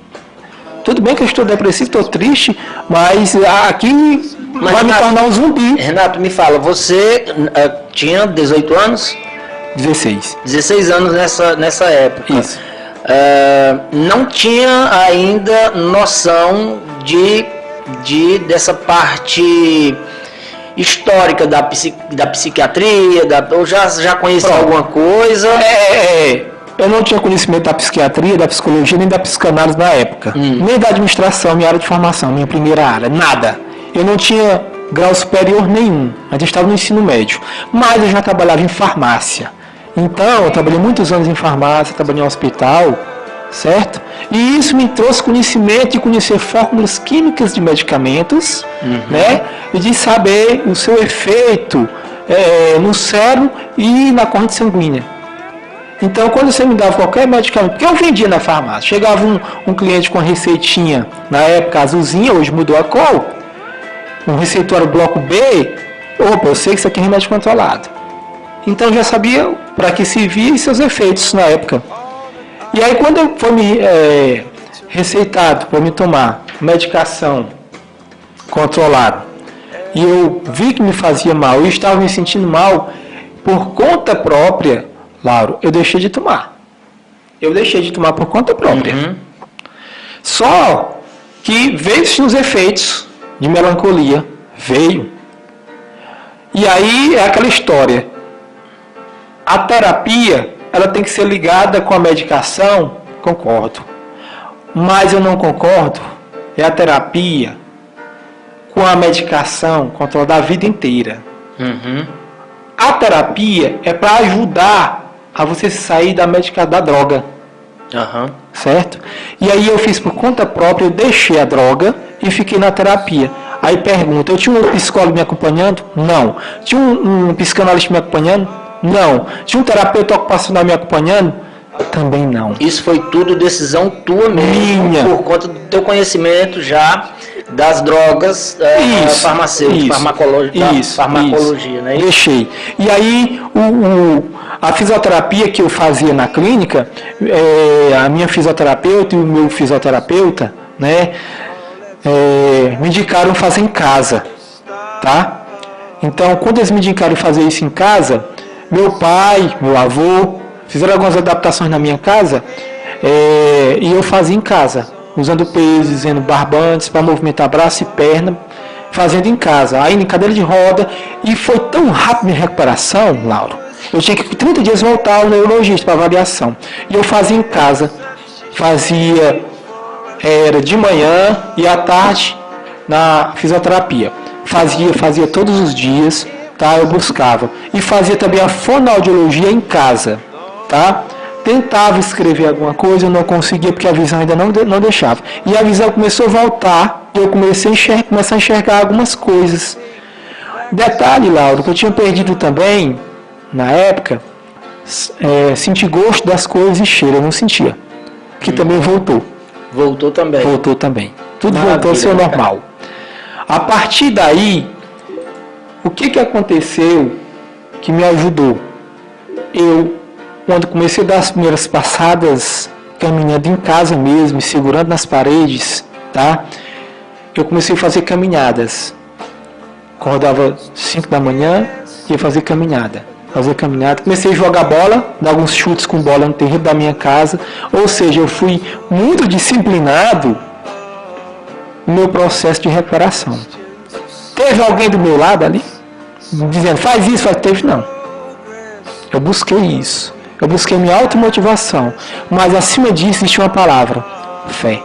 Tudo bem que eu estou depressivo, estou triste, mas aqui vai me tornar um zumbi. Renato, me fala, você tinha 18 anos? 16. 16 anos nessa época. Isso. Não tinha ainda noção dessa parte histórica da psiquiatria, ou já conhecia alguma coisa? Eu não tinha conhecimento da psiquiatria, da psicologia, nem da psicanálise na época. Nem da administração, minha área de formação, minha primeira área, nada. Eu não tinha grau superior nenhum. A gente estava no ensino médio. Mas eu já trabalhava em farmácia. Então, eu trabalhei muitos anos em farmácia, trabalhei em hospital, certo? E isso me trouxe conhecimento de conhecer fórmulas químicas de medicamentos, né? E de saber o seu efeito no cérebro e na corrente sanguínea. Então, quando você me dava qualquer medicamento, porque eu vendia na farmácia, chegava um cliente com a receitinha, na época azulzinha, hoje mudou a cor, um receituário bloco B, opa, eu sei que isso aqui é remédio controlado. Então, eu já sabia para que servia e seus efeitos na época. E aí, quando foi me receitado para me tomar medicação controlada, e eu vi que me fazia mal, e estava me sentindo mal, por conta própria, Lauro, eu deixei de tomar. Eu deixei de tomar por conta própria. Só que veio os efeitos de melancolia. Veio. E aí é aquela história. A terapia, ela tem que ser ligada com a medicação? Concordo. Mas eu não concordo. É a terapia com a medicação controlada a vida inteira. A terapia é para ajudar a você sair da droga. Certo? E aí eu fiz por conta própria, eu deixei a droga e fiquei na terapia. Aí pergunta, eu tinha um psicólogo me acompanhando? Não. Tinha um psicanalista me acompanhando? Não. Tinha um terapeuta ocupacional me acompanhando? Também não. Isso foi tudo decisão tua mesmo, Minha. por conta do teu conhecimento já das drogas farmacêuticas, farmacologia, né? Deixei. E aí, a fisioterapia que eu fazia na clínica, a minha fisioterapeuta e o meu fisioterapeuta, né, me indicaram fazer em casa, tá? Então, quando eles me indicaram fazer isso em casa, meu pai, meu avô, fizeram algumas adaptações na minha casa, e eu fazia em casa, usando pesos, usando barbantes para movimentar braço e perna, fazendo em casa, aí em cadeira de roda, e foi tão rápido minha recuperação, Lauro, eu tinha que 30 dias voltar ao neurologista para avaliação, e eu fazia em casa, era de manhã e à tarde na fisioterapia, fazia todos os dias, tá? Eu buscava, e fazia também a fonoaudiologia em casa, tá? Tentava escrever alguma coisa, eu não conseguia porque a visão ainda não deixava. E a visão começou a voltar, e eu comecei a enxergar algumas coisas. Detalhe, Lauro, que eu tinha perdido também, na época, sentir gosto das coisas e cheiro, eu não sentia. Que também voltou. Voltou também. Voltou também. Tudo voltou ao seu normal. A partir daí, o que aconteceu que me ajudou? Quando comecei a dar as primeiras passadas, caminhando em casa mesmo, segurando nas paredes, tá? Eu comecei a fazer caminhadas. Acordava 5 da manhã, ia fazer caminhada. Comecei a jogar bola, dar alguns chutes com bola no terreno da minha casa. Ou seja, eu fui muito disciplinado no meu processo de recuperação. Teve alguém do meu lado ali, dizendo, faz isso, teve não. Eu busquei isso. Eu busquei minha automotivação. Mas acima disso existe uma palavra, fé.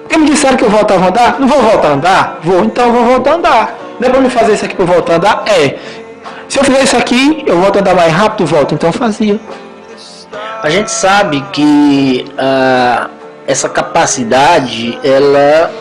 Porque me disseram que eu voltava a andar? Não vou voltar a andar? Vou, então eu vou voltar a andar. Não é para me fazer isso aqui para eu voltar a andar? Se eu fizer isso aqui, eu volto a andar mais rápido e volto. Então eu fazia. A gente sabe que essa capacidade, ela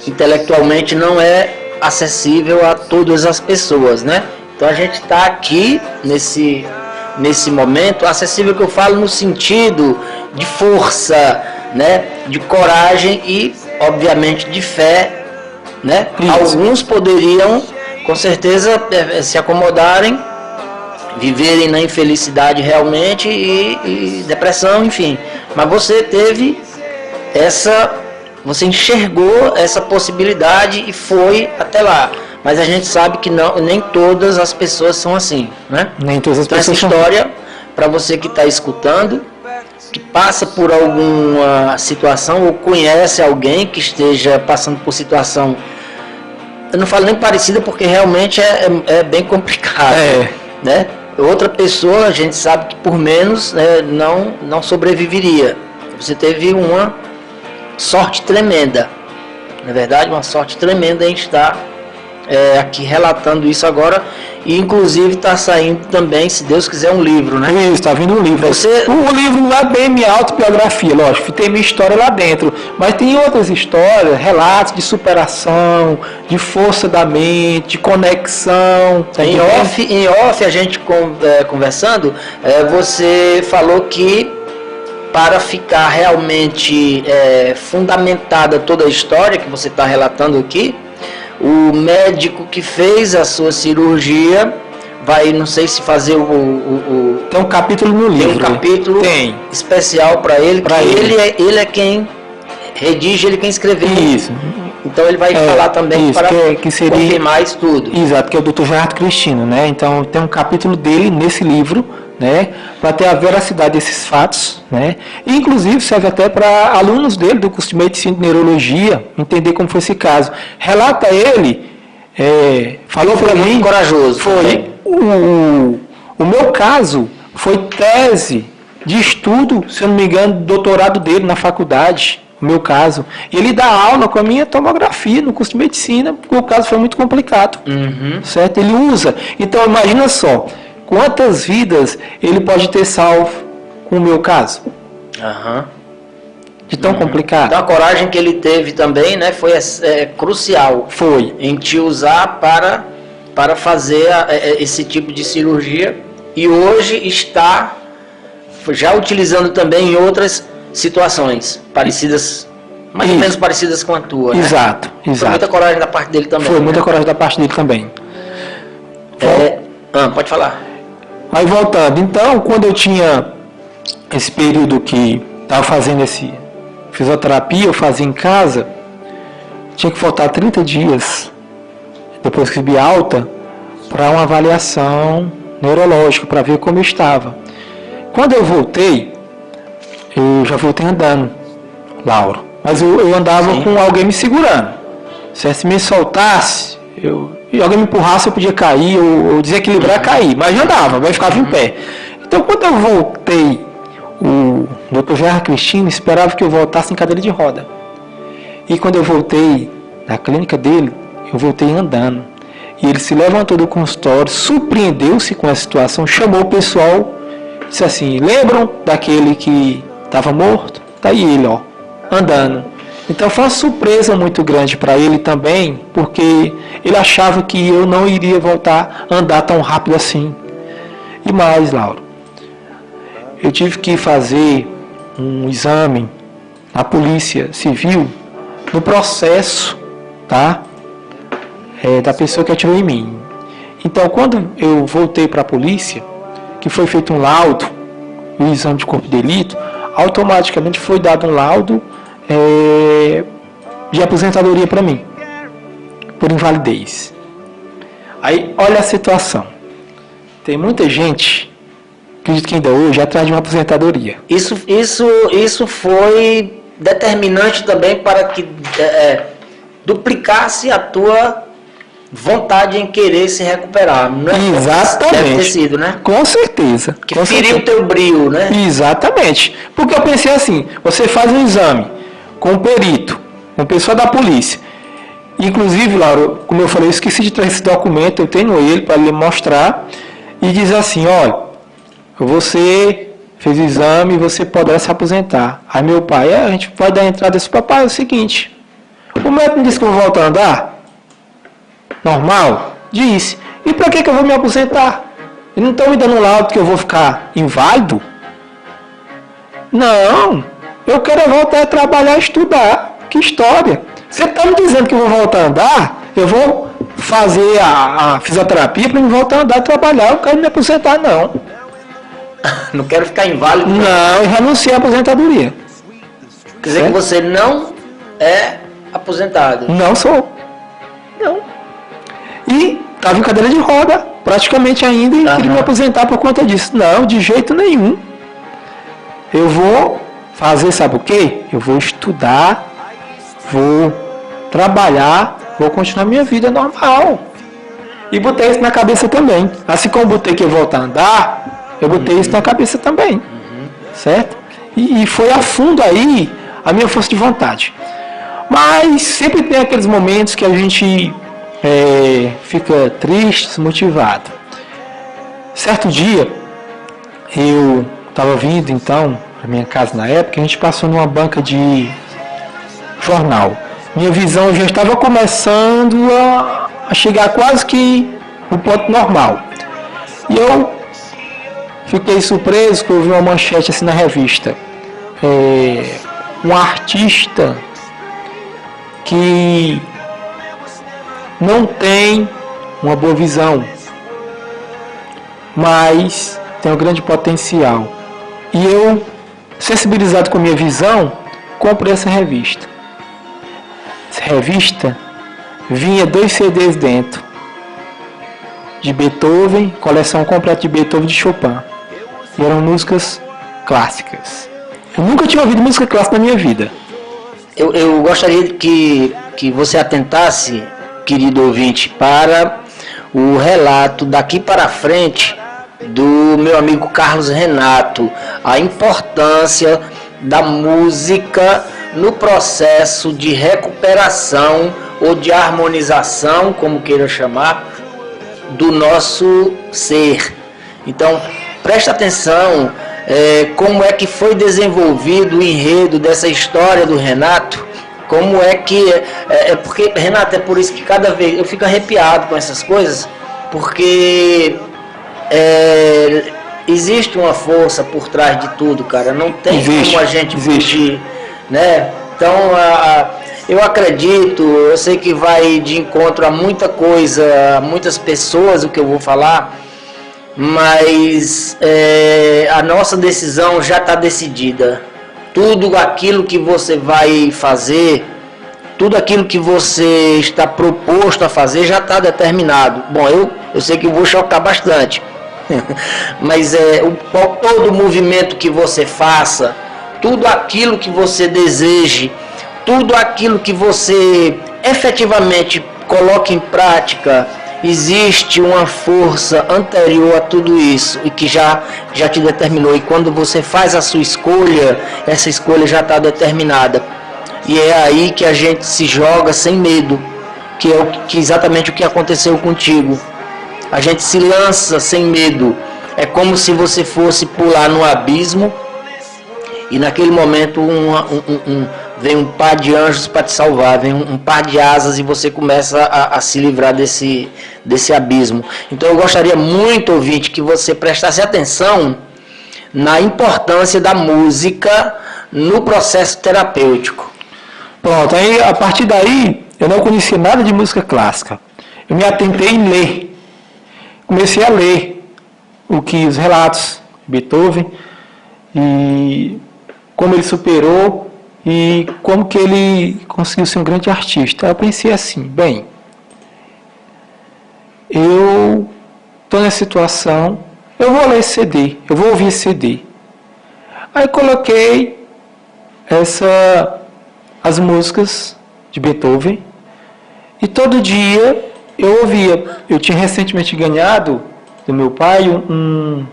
intelectualmente não é acessível a todas as pessoas, né? Então a gente está aqui nesse momento, acessível que eu falo no sentido de força, né? De coragem e, obviamente, de fé, né? Isso. Alguns poderiam, com certeza, se acomodarem, viverem na infelicidade realmente e depressão, enfim. Mas você teve você enxergou essa possibilidade e foi até lá. Mas a gente sabe que nem todas as pessoas são assim, né? Nem todas as pessoas essa história, para você que está escutando, que passa por alguma situação ou conhece alguém que esteja passando por situação, eu não falo nem parecida porque realmente é bem complicado, né? Outra pessoa, a gente sabe que por menos não sobreviveria. Você teve uma sorte tremenda, na verdade, uma sorte tremenda. A gente está aqui relatando isso agora, e inclusive está saindo também, se Deus quiser, um livro, né? Isso, está vindo um livro. O livro lá bem minha autobiografia, lógico, tem minha história lá dentro, mas tem outras histórias, relatos de superação, de força da mente, de conexão. Tá em off, a gente conversando, você falou que para ficar realmente fundamentada toda a história que você está relatando aqui, o médico que fez a sua cirurgia vai, não sei se fazer tem um capítulo no livro. Tem um capítulo especial para ele, ele é quem redige, ele quem escreveu. Isso. Então ele vai falar também isso, para que seria, confirmar isso tudo. Exato, que é o Dr. Gerardo Cristino, né? Então tem um capítulo dele nesse livro, né? Para ter a veracidade desses fatos, né? E, inclusive serve até para alunos dele do curso de Medicina e Neurologia entender como foi esse caso. Relata ele, falou para mim, corajoso. Foi o meu caso foi tese de estudo, se eu não me engano, doutorado dele na faculdade. O meu caso. E ele dá aula com a minha tomografia no curso de medicina, porque o caso foi muito complicado. Certo? Ele usa. Então, imagina só, quantas vidas ele pode ter salvo com o meu caso. de tão complicado. Então a coragem que ele teve também, né, foi crucial. Foi. Em te usar para fazer esse tipo de cirurgia, e hoje está já utilizando também em outras situações parecidas, mais ou menos parecidas com a tua. Exato, né? exato. Foi muita coragem da parte dele também. Foi muita coragem da parte dele também. Pode falar. Aí voltando, então, quando eu tinha esse período que estava fazendo esse fisioterapia, eu fazia em casa, tinha que faltar 30 dias depois que recebi alta para uma avaliação neurológica, para ver como eu estava. Quando eu voltei, eu já voltei andando, Lauro, mas eu andava com alguém me segurando. Se me soltasse, e alguém me empurrasse, eu podia cair, ou desequilibrar, cair, mas já andava, vai ficava em pé. Então, quando eu voltei, o Dr. Gerard Cristino esperava que eu voltasse em cadeira de roda. E quando eu voltei da clínica dele, eu voltei andando. E ele se levantou do consultório, surpreendeu-se com a situação, chamou o pessoal, disse assim: lembram daquele que estava morto? Tá aí ele, ó, andando. Então foi uma surpresa muito grande para ele também, porque ele achava que eu não iria voltar a andar tão rápido assim. E mais, Lauro, eu tive que fazer um exame na Polícia Civil no processo, tá? Da pessoa que atirou em mim. Então, quando eu voltei para a polícia, que foi feito um laudo, um exame de corpo de delito, automaticamente foi dado um laudo de aposentadoria para mim, por invalidez. Aí, olha a situação. Tem muita gente, acredito que ainda hoje, atrás de uma aposentadoria. Isso foi determinante também para que duplicasse a tua vontade em querer se recuperar. Não é? Exatamente. Deve ter sido, né? Com certeza. Que feriu o teu brio, né? Exatamente. Porque eu pensei assim, você faz um exame com um perito, com pessoa da polícia. Inclusive, Laura, como eu falei, eu esqueci de trazer esse documento, eu tenho ele para lhe mostrar, e diz assim: olha, você fez o exame e você poderá se aposentar. Aí meu pai, a gente vai dar entrada desse papai, é o seguinte, o médico me disse que eu vou voltar a andar? Normal? Disse. E para que eu vou me aposentar? Eles não estão me dando um laudo que eu vou ficar inválido? Não, eu quero voltar a trabalhar e estudar. Que história! Você está me dizendo que eu vou voltar a andar? Eu vou fazer a fisioterapia para me voltar a andar e trabalhar. Eu quero me aposentar, não. Não quero ficar inválido. Não, eu renunciei à aposentadoria. Quer dizer que você não é aposentado? Não sou. Não. E estava em cadeira de roda, praticamente ainda, e queria me aposentar por conta disso. Não, de jeito nenhum. Eu vou fazer, sabe o quê? Eu vou estudar, vou trabalhar, vou continuar minha vida normal. E botei isso na cabeça também. Assim como botei que eu voltar a andar, eu botei isso na cabeça também. Certo? E foi a fundo aí a minha força de vontade. Mas sempre tem aqueles momentos que a gente fica triste, desmotivado. Certo dia, eu estava vindo então para minha casa na época, a gente passou numa banca de jornal. Minha visão já estava começando a chegar quase que no ponto normal. E eu fiquei surpreso que eu vi uma manchete assim na revista. Um artista que não tem uma boa visão, mas tem um grande potencial. E eu, sensibilizado com a minha visão, comprei essa revista. Essa revista vinha 2 CDs dentro, de Beethoven, coleção completa de Beethoven e de Chopin. E eram músicas clássicas. Eu nunca tinha ouvido música clássica na minha vida. Eu gostaria que você atentasse, querido ouvinte, para o relato daqui para frente do meu amigo Carlos Renato, a importância da música no processo de recuperação ou de harmonização, como queira chamar, do nosso ser. Então, presta atenção, como é que foi desenvolvido o enredo dessa história do Renato, como é que... porque, Renato, é por isso que cada vez eu fico arrepiado com essas coisas, porque existe uma força por trás de tudo, cara, não tem como a gente fugir, né? Então, eu acredito, eu sei que vai de encontro a muita coisa, a muitas pessoas o que eu vou falar, mas a nossa decisão já está decidida. Tudo aquilo que você vai fazer, tudo aquilo que você está proposto a fazer já está determinado. Bom, eu sei que eu vou chocar bastante, mas todo movimento que você faça, tudo aquilo que você deseje, tudo aquilo que você efetivamente coloque em prática, existe uma força anterior a tudo isso e que já te determinou. E quando você faz a sua escolha, essa escolha já está determinada. E é aí que a gente se joga sem medo, que é exatamente o que aconteceu contigo. A gente se lança sem medo. É como se você fosse pular no abismo e naquele momento vem um par de anjos para te salvar, vem um par de asas e você começa a se livrar desse abismo. Então eu gostaria muito, ouvinte, que você prestasse atenção na importância da música no processo terapêutico. Pronto, aí a partir daí eu não conhecia nada de música clássica. Eu me atentei em ler. Comecei a ler os relatos de Beethoven e como ele superou e como que ele conseguiu ser um grande artista. Eu pensei assim, bem, eu estou nessa situação, eu vou ler esse CD, eu vou ouvir esse CD. Aí coloquei as músicas de Beethoven e todo dia eu ouvia. Eu tinha recentemente ganhado do meu pai um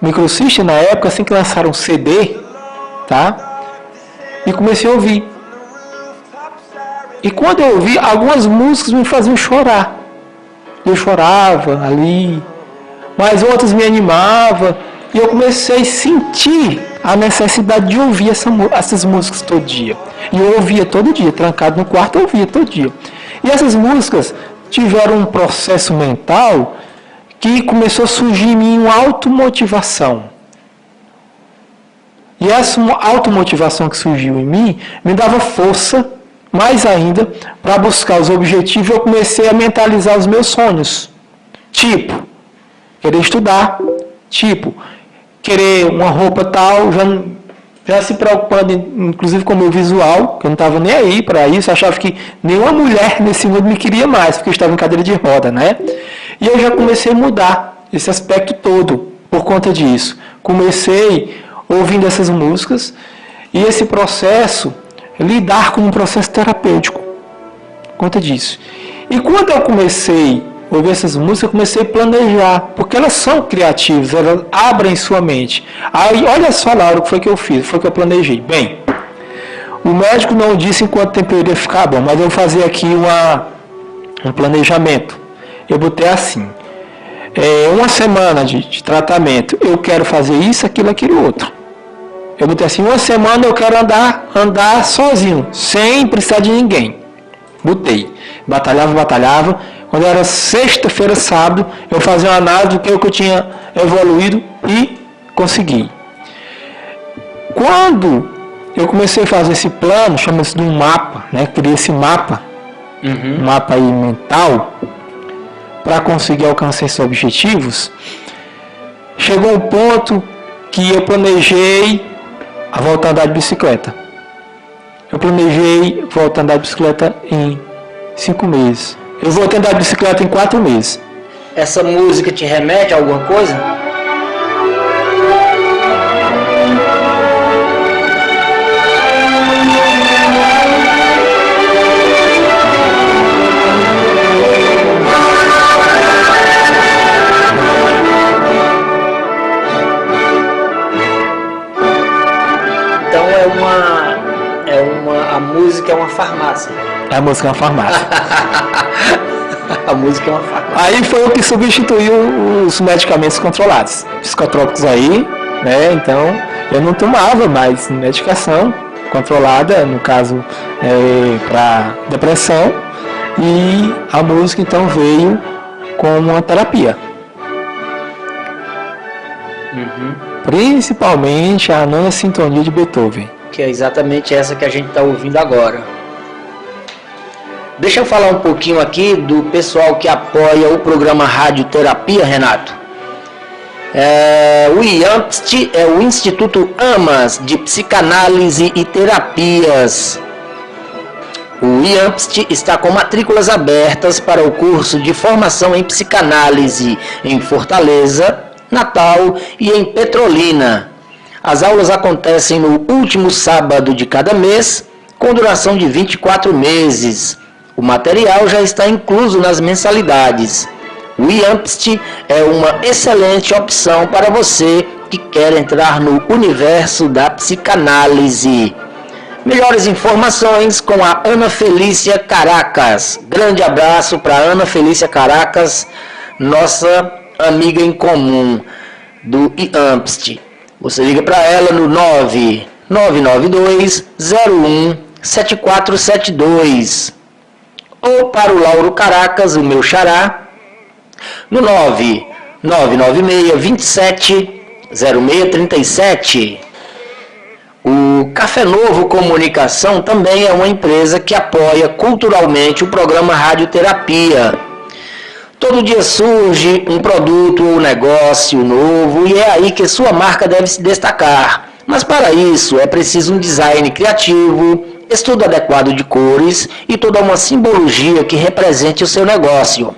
microsystem na época, assim que lançaram um CD, tá? E comecei a ouvir. E quando eu ouvi, algumas músicas me faziam chorar. Eu chorava ali, mas outras me animavam. E eu comecei a sentir a necessidade de ouvir essas músicas todo dia. E eu ouvia todo dia, trancado no quarto, eu ouvia todo dia. E essas músicas tiveram um processo mental que começou a surgir em mim uma automotivação. E essa automotivação que surgiu em mim me dava força, mais ainda, para buscar os objetivos. Eu comecei a mentalizar os meus sonhos. Tipo, querer estudar. Tipo, querer uma roupa tal, já se preocupando, inclusive com o meu visual, que eu não estava nem aí para isso. Eu achava que nenhuma mulher nesse mundo me queria mais, porque eu estava em cadeira de roda, né? E eu já comecei a mudar esse aspecto todo por conta disso. Comecei ouvindo essas músicas e esse processo, lidar com um processo terapêutico por conta disso. E quando eu comecei a ouvir essas músicas, eu comecei a planejar, porque elas são criativas, elas abrem sua mente. Aí, olha só, Laura, o que foi que eu fiz, foi que eu planejei. Bem, o médico não disse em quanto tempo eu iria ficar bom, mas eu vou fazer aqui um planejamento. Eu botei assim, uma semana de tratamento, eu quero fazer isso, aquilo, outro. Eu botei assim, uma semana eu quero andar sozinho, sem precisar de ninguém. Botei. Batalhava. Quando era sexta-feira, sábado, eu fazia uma análise do que eu tinha evoluído e consegui. Quando eu comecei a fazer esse plano, chama-se de um mapa, né? Criei esse mapa, um mapa aí mental, para conseguir alcançar esses objetivos. Chegou um ponto que eu planejei a voltar a andar de bicicleta. Eu planejei voltar a andar de bicicleta em 5 meses. Eu voltei a andar de bicicleta em 4 meses. Essa música te remete a alguma coisa? A música é uma farmácia. A música é uma farmácia. A música é uma farmácia. Aí foi o que substituiu os medicamentos controlados. Psicotrópicos aí, né? Então eu não tomava mais medicação controlada, no caso para depressão, e a música então veio como uma terapia. Principalmente a Nona Sintonia de Beethoven. Que é exatamente essa que a gente está ouvindo agora. Deixa eu falar um pouquinho aqui do pessoal que apoia o programa Radioterapia, Renato. O IAMPST é o Instituto AMAS de Psicanálise e Terapias. O IAMPST está com matrículas abertas para o curso de formação em psicanálise em Fortaleza, Natal e em Petrolina. As aulas acontecem no último sábado de cada mês, com duração de 24 meses. O material já está incluso nas mensalidades. O IAMPST é uma excelente opção para você que quer entrar no universo da psicanálise. Melhores informações com a Ana Felícia Caracas. Grande abraço para Ana Felícia Caracas, nossa amiga em comum do IAMPST. Você liga para ela no 9992-01-7472. Ou para o Lauro Caracas, o meu xará, no 9996-27-0637. O Café Novo Comunicação também é uma empresa que apoia culturalmente o programa Radioterapia. Todo dia surge um produto ou negócio novo e é aí que sua marca deve se destacar. Mas para isso é preciso um design criativo, estudo adequado de cores e toda uma simbologia que represente o seu negócio.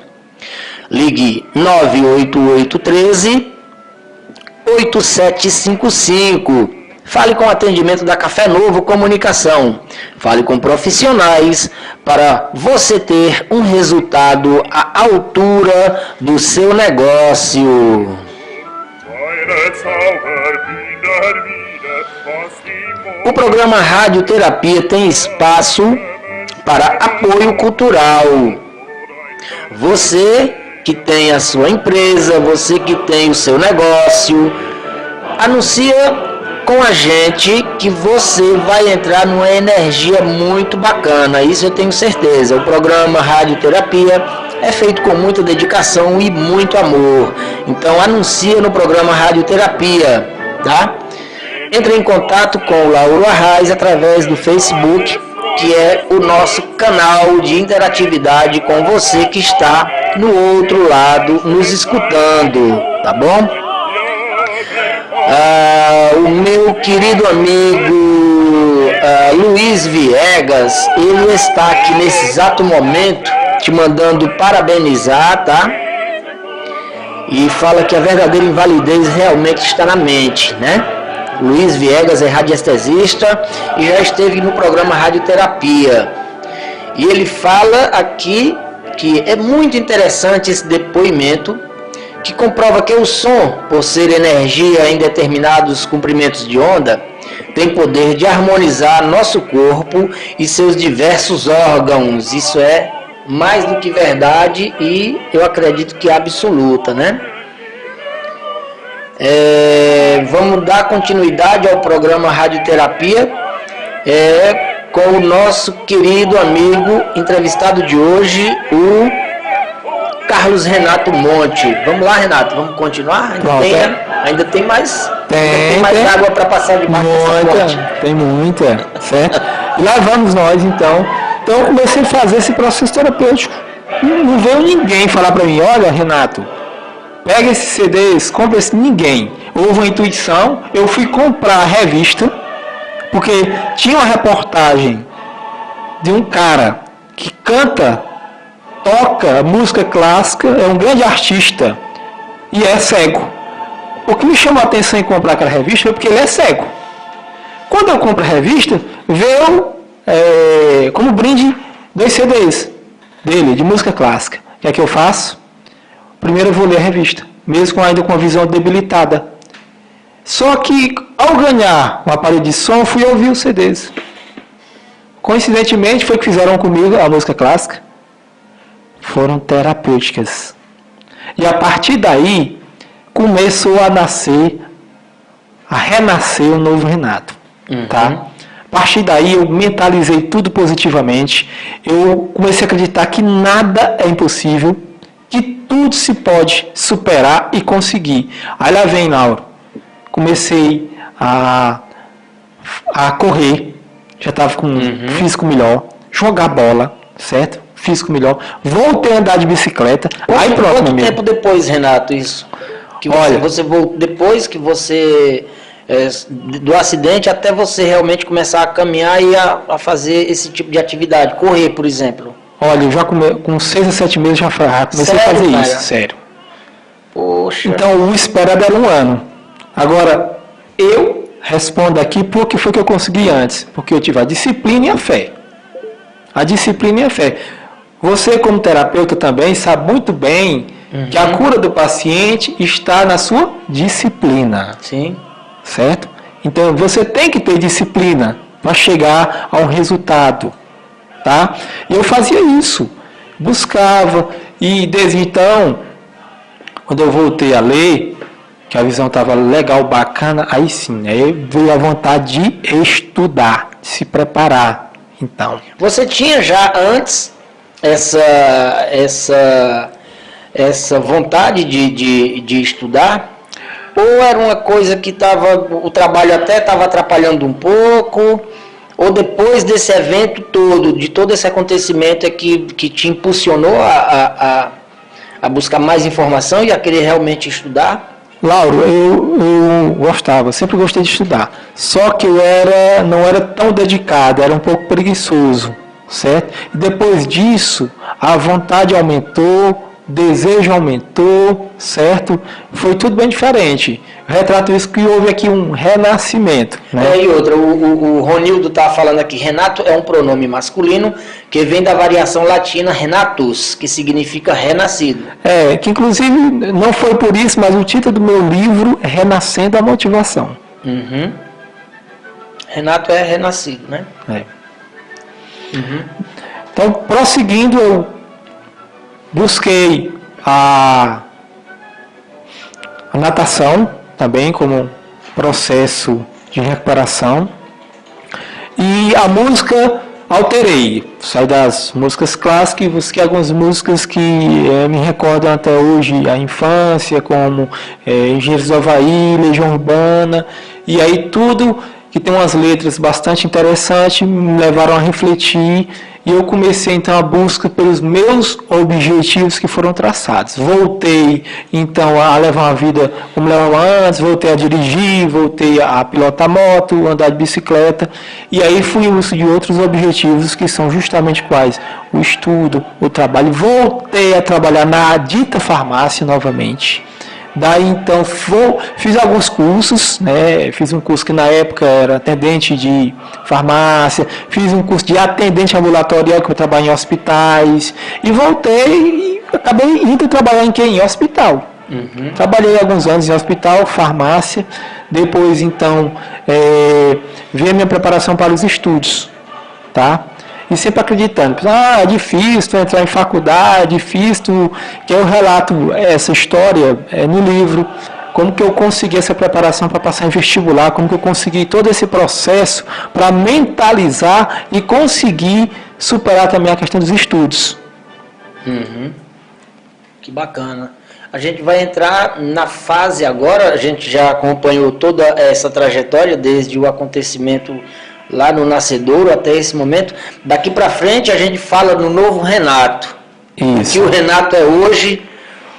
Ligue 98813-8755. Fale com o atendimento da Café Novo Comunicação. Fale com profissionais para você ter um resultado à altura do seu negócio. O programa Radioterapia tem espaço para apoio cultural. Você que tem a sua empresa, você que tem o seu negócio, anuncia com a gente que você vai entrar numa energia muito bacana, isso eu tenho certeza. O programa Radioterapia é feito com muita dedicação e muito amor. Então anuncia no programa Radioterapia, tá? Entre em contato com o Lauro Arraes através do Facebook, que é o nosso canal de interatividade com você que está no outro lado nos escutando, tá bom? O meu querido amigo Luiz Viegas, ele está aqui nesse exato momento te mandando parabenizar, tá? E fala que a verdadeira invalidez realmente está na mente, né? Luiz Viegas é radiestesista e já esteve no programa Radioterapia. E ele fala aqui que é muito interessante esse depoimento, que comprova que o som, por ser energia em determinados comprimentos de onda, tem poder de harmonizar nosso corpo e seus diversos órgãos. Isso é mais do que verdade e eu acredito que é absoluta, né? Vamos dar continuidade ao programa Radioterapia com o nosso querido amigo entrevistado de hoje, o Carlos Renato Monte. Vamos lá, Renato, vamos continuar? Ainda tem mais água para passar debaixo dessa ponte. Tem muita, certo? E lá vamos nós, então. Então eu comecei a fazer esse processo terapêutico. Não veio ninguém falar para mim, olha, Renato, pega esses CDs, compra esse. Ninguém. Houve uma intuição, eu fui comprar a revista, porque tinha uma reportagem de um cara que canta, toca música clássica, é um grande artista e é cego. O que me chamou a atenção em comprar aquela revista foi porque ele é cego. Quando eu compro a revista, veio como brinde 2 CDs dele, de música clássica. O que é que eu faço? Primeiro eu vou ler a revista, mesmo ainda com a visão debilitada. Só que, ao ganhar um aparelho de som, fui ouvir os CDs. Coincidentemente, foi que fizeram comigo a música clássica. Foram terapêuticas. E a partir daí, começou a nascer a renascer o novo Renato, tá? A partir daí eu mentalizei tudo positivamente, eu comecei a acreditar que nada é impossível, que tudo se pode superar e conseguir. Aí lá vem, Lauro, comecei a correr, já estava com um físico melhor, jogar bola, certo? Físico melhor, voltei a andar de bicicleta. Aí pronto, quanto tempo depois, Renato, isso? Que olha, você voltou, depois que você do acidente até você realmente começar a caminhar e a fazer esse tipo de atividade, correr, por exemplo. Olha, eu já com 6 a 7 meses já comecei Sério, a fazer cara? isso, sério. Poxa. Então o esperado era 1 ano. Agora, eu respondo aqui por que foi que eu consegui antes. Porque eu tive a disciplina e a fé. A disciplina e a fé. Você, como terapeuta também, sabe muito bem que a cura do paciente está na sua disciplina. Sim. Certo? Então, você tem que ter disciplina para chegar a um resultado. Tá? E eu fazia isso. Buscava. E desde então, quando eu voltei a ler, que a visão estava legal, bacana, aí sim, aí veio a vontade de estudar, de se preparar. Então, você tinha já antes essa vontade de estudar? Ou era uma coisa que o trabalho até estava atrapalhando um pouco? Ou depois desse evento todo, de todo esse acontecimento que te impulsionou a buscar mais informação e a querer realmente estudar? Lauro, eu gostava, sempre gostei de estudar. Só que não era tão dedicado, era um pouco preguiçoso, certo? E depois disso, a vontade aumentou, o desejo aumentou, certo? Foi tudo bem diferente. Retrato isso que houve aqui um renascimento. Né? E outra, o Ronildo está falando aqui, Renato é um pronome masculino que vem da variação latina renatus, que significa renascido. Que inclusive não foi por isso, mas o título do meu livro é Renascendo a Motivação. Renato é renascido, né? Então, prosseguindo, eu busquei a natação também como processo de recuperação. E a música alterei. Saí das músicas clássicas e busquei algumas músicas que me recordam até hoje a infância, como Engenheiros do Havaí, Legião Urbana. E aí tudo que tem umas letras bastante interessantes me levaram a refletir. E eu comecei então a busca pelos meus objetivos que foram traçados. Voltei então a levar uma vida como levava antes, voltei a dirigir, voltei a pilotar moto, andar de bicicleta. E aí fui em busca de outros objetivos que são justamente quais? O estudo, o trabalho. Voltei a trabalhar na dita farmácia novamente. Daí então fiz alguns cursos, né? Fiz um curso que na época era atendente de farmácia, fiz um curso de atendente ambulatorial que eu trabalho em hospitais e voltei e acabei indo trabalhar em hospital. Trabalhei alguns anos em hospital, farmácia, depois então veio a minha preparação para os estudos, tá? E sempre acreditando, é difícil tu entrar em faculdade, é difícil, que eu relato essa história no livro, como que eu consegui essa preparação para passar em vestibular, como que eu consegui todo esse processo para mentalizar e conseguir superar também a questão dos estudos. Que bacana. A gente vai entrar na fase agora, a gente já acompanhou toda essa trajetória, desde o acontecimento lá no Nascedouro até esse momento. Daqui para frente a gente fala no novo Renato. Isso. O que o Renato é hoje,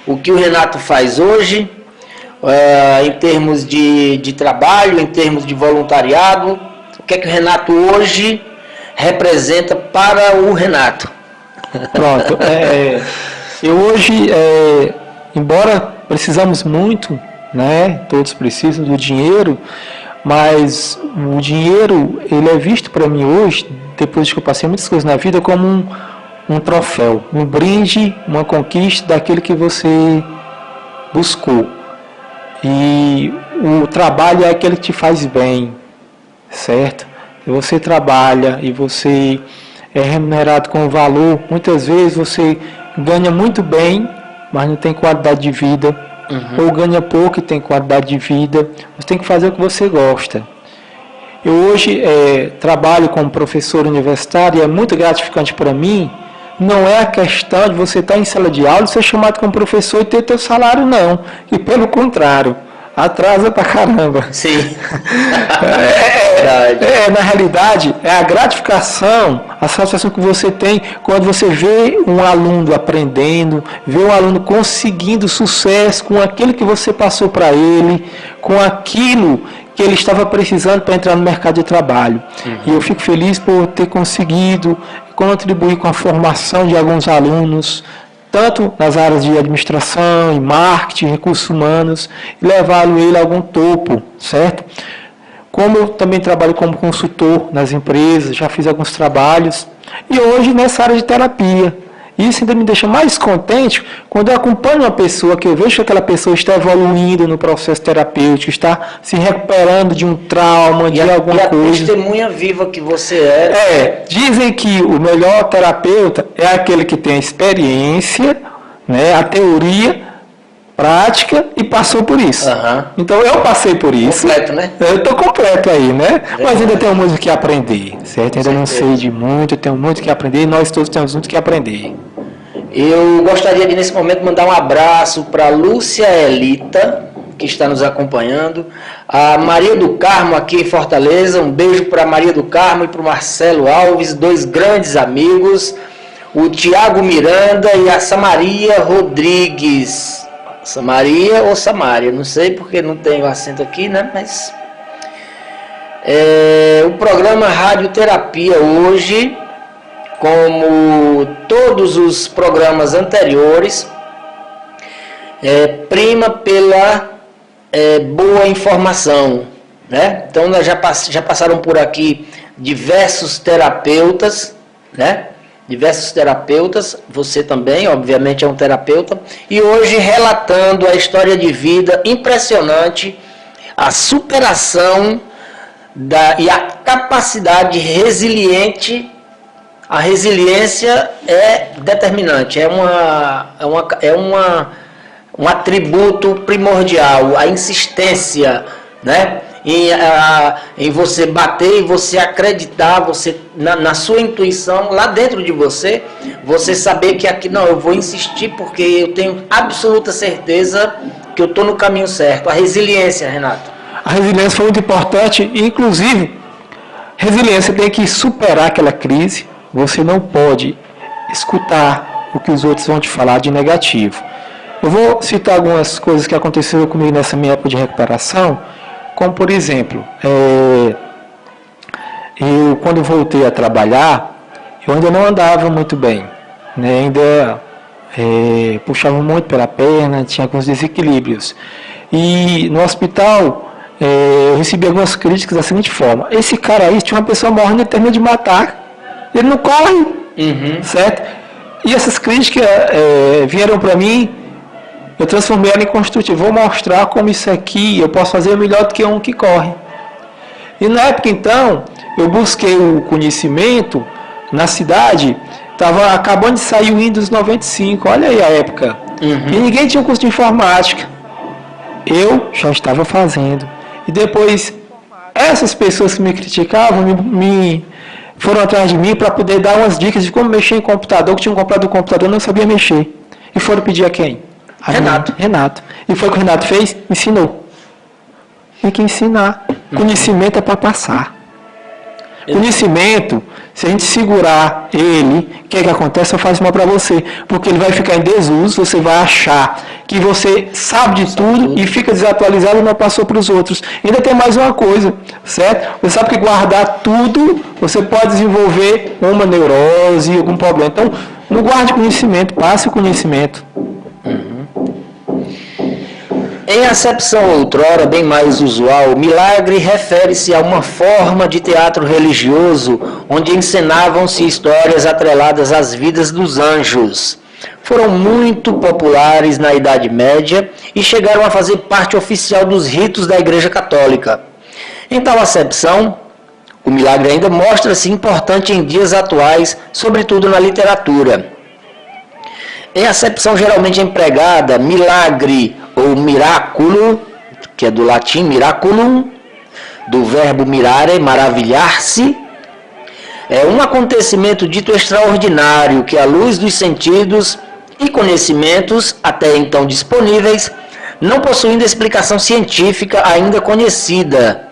o que o Renato faz hoje, em termos de trabalho, em termos de voluntariado, o que é que o Renato hoje representa para o Renato. Pronto. Eu hoje, embora precisamos muito, né, todos precisam do dinheiro, mas o dinheiro, ele é visto para mim hoje, depois que eu passei muitas coisas na vida, como um troféu, um brinde, uma conquista daquele que você buscou. E o trabalho é aquele que te faz bem, certo? E você trabalha e você é remunerado com valor. Muitas vezes você ganha muito bem, mas não tem qualidade de vida, ou ganha pouco e tem qualidade de vida. Você tem que fazer o que você gosta. Eu hoje trabalho como professor universitário e é muito gratificante para mim. Não é a questão de você estar em sala de aula e ser chamado como professor e ter teu salário, não. E pelo contrário, atrasa pra caramba. Sim. Na realidade, é a gratificação, a satisfação que você tem quando você vê um aluno aprendendo, vê um aluno conseguindo sucesso com aquilo que você passou para ele, com aquilo que ele estava precisando para entrar no mercado de trabalho. E eu fico feliz por ter conseguido contribuir com a formação de alguns alunos, tanto nas áreas de administração, em marketing, recursos humanos, e levá-lo ele a algum topo, certo? Como eu também trabalho como consultor nas empresas, já fiz alguns trabalhos, e hoje nessa área de terapia. Isso ainda me deixa mais contente quando eu acompanho uma pessoa, que eu vejo que aquela pessoa está evoluindo no processo terapêutico, está se recuperando de um trauma, de alguma coisa. E a testemunha viva que você é. Dizem que o melhor terapeuta é aquele que tem a experiência, né, a teoria, prática e passou por isso. Então eu passei por isso. Completo, né? Eu estou completo aí, né? Mas ainda tenho muito que aprender, certo? Ainda não sei de muito, tenho muito que aprender e nós todos temos muito que aprender. Eu gostaria de, nesse momento, mandar um abraço para a Lúcia Elita, que está nos acompanhando, a Maria do Carmo aqui em Fortaleza, um beijo para a Maria do Carmo e para o Marcelo Alves, dois grandes amigos, o Tiago Miranda e a Samaria Rodrigues. Samaria ou Samária, não sei porque não tem o acento aqui, né? Mas o programa Radioterapia hoje, como todos os programas anteriores, prima pela boa informação, né? Então nós já passaram por aqui diversos terapeutas, né? Diversos terapeutas, você também, obviamente, é um terapeuta, e hoje relatando a história de vida impressionante, a superação e a capacidade resiliente. A resiliência é determinante, um atributo primordial, a insistência, né? Em você bater e você acreditar, na sua intuição, lá dentro de você, você saber que aqui, não, eu vou insistir porque eu tenho absoluta certeza que eu estou no caminho certo. A resiliência, Renato. A resiliência foi muito importante, inclusive, resiliência tem que superar aquela crise, você não pode escutar o que os outros vão te falar de negativo. Eu vou citar algumas coisas que aconteceram comigo nessa minha época de recuperação, como, por exemplo, eu quando voltei a trabalhar, eu ainda não andava muito bem, né? Ainda puxava muito pela perna, tinha alguns desequilíbrios. E no hospital, eu recebi algumas críticas da seguinte forma: esse cara aí, tinha uma pessoa morrendo, ele termina de matar, ele não corre, certo? E essas críticas vieram para mim. Eu transformei ela em construtivo. Vou mostrar como isso aqui eu posso fazer melhor do que um que corre. E na época, então, eu busquei o conhecimento na cidade. Estava acabando de sair o Windows 95. Olha aí a época. E ninguém tinha um curso de informática. Eu já estava fazendo. E depois, essas pessoas que me criticavam foram atrás de mim para poder dar umas dicas de como mexer em computador. Que tinham comprado o computador, não sabia mexer. E foram pedir a quem? Renato. E foi o que o Renato fez? Ensinou. Tem que ensinar. Conhecimento é para passar. Conhecimento, se a gente segurar ele, o que acontece? Só faz mal para você. Porque ele vai ficar em desuso, você vai achar que você sabe de tudo e fica desatualizado e não passou para os outros. Ainda tem mais uma coisa, certo? Você sabe que guardar tudo, você pode desenvolver uma neurose, algum problema. Então, não guarde conhecimento, passe o conhecimento. Em acepção outrora bem mais usual, milagre refere-se a uma forma de teatro religioso onde encenavam-se histórias atreladas às vidas dos anjos. Foram muito populares na Idade Média e chegaram a fazer parte oficial dos ritos da Igreja Católica. Em tal acepção, o milagre ainda mostra-se importante em dias atuais, sobretudo na literatura. Em acepção geralmente empregada, milagre ou o miraculo, que é do latim miraculum, do verbo mirare, maravilhar-se. É um acontecimento dito extraordinário que, à luz dos sentidos e conhecimentos até então disponíveis, não possuindo explicação científica ainda conhecida,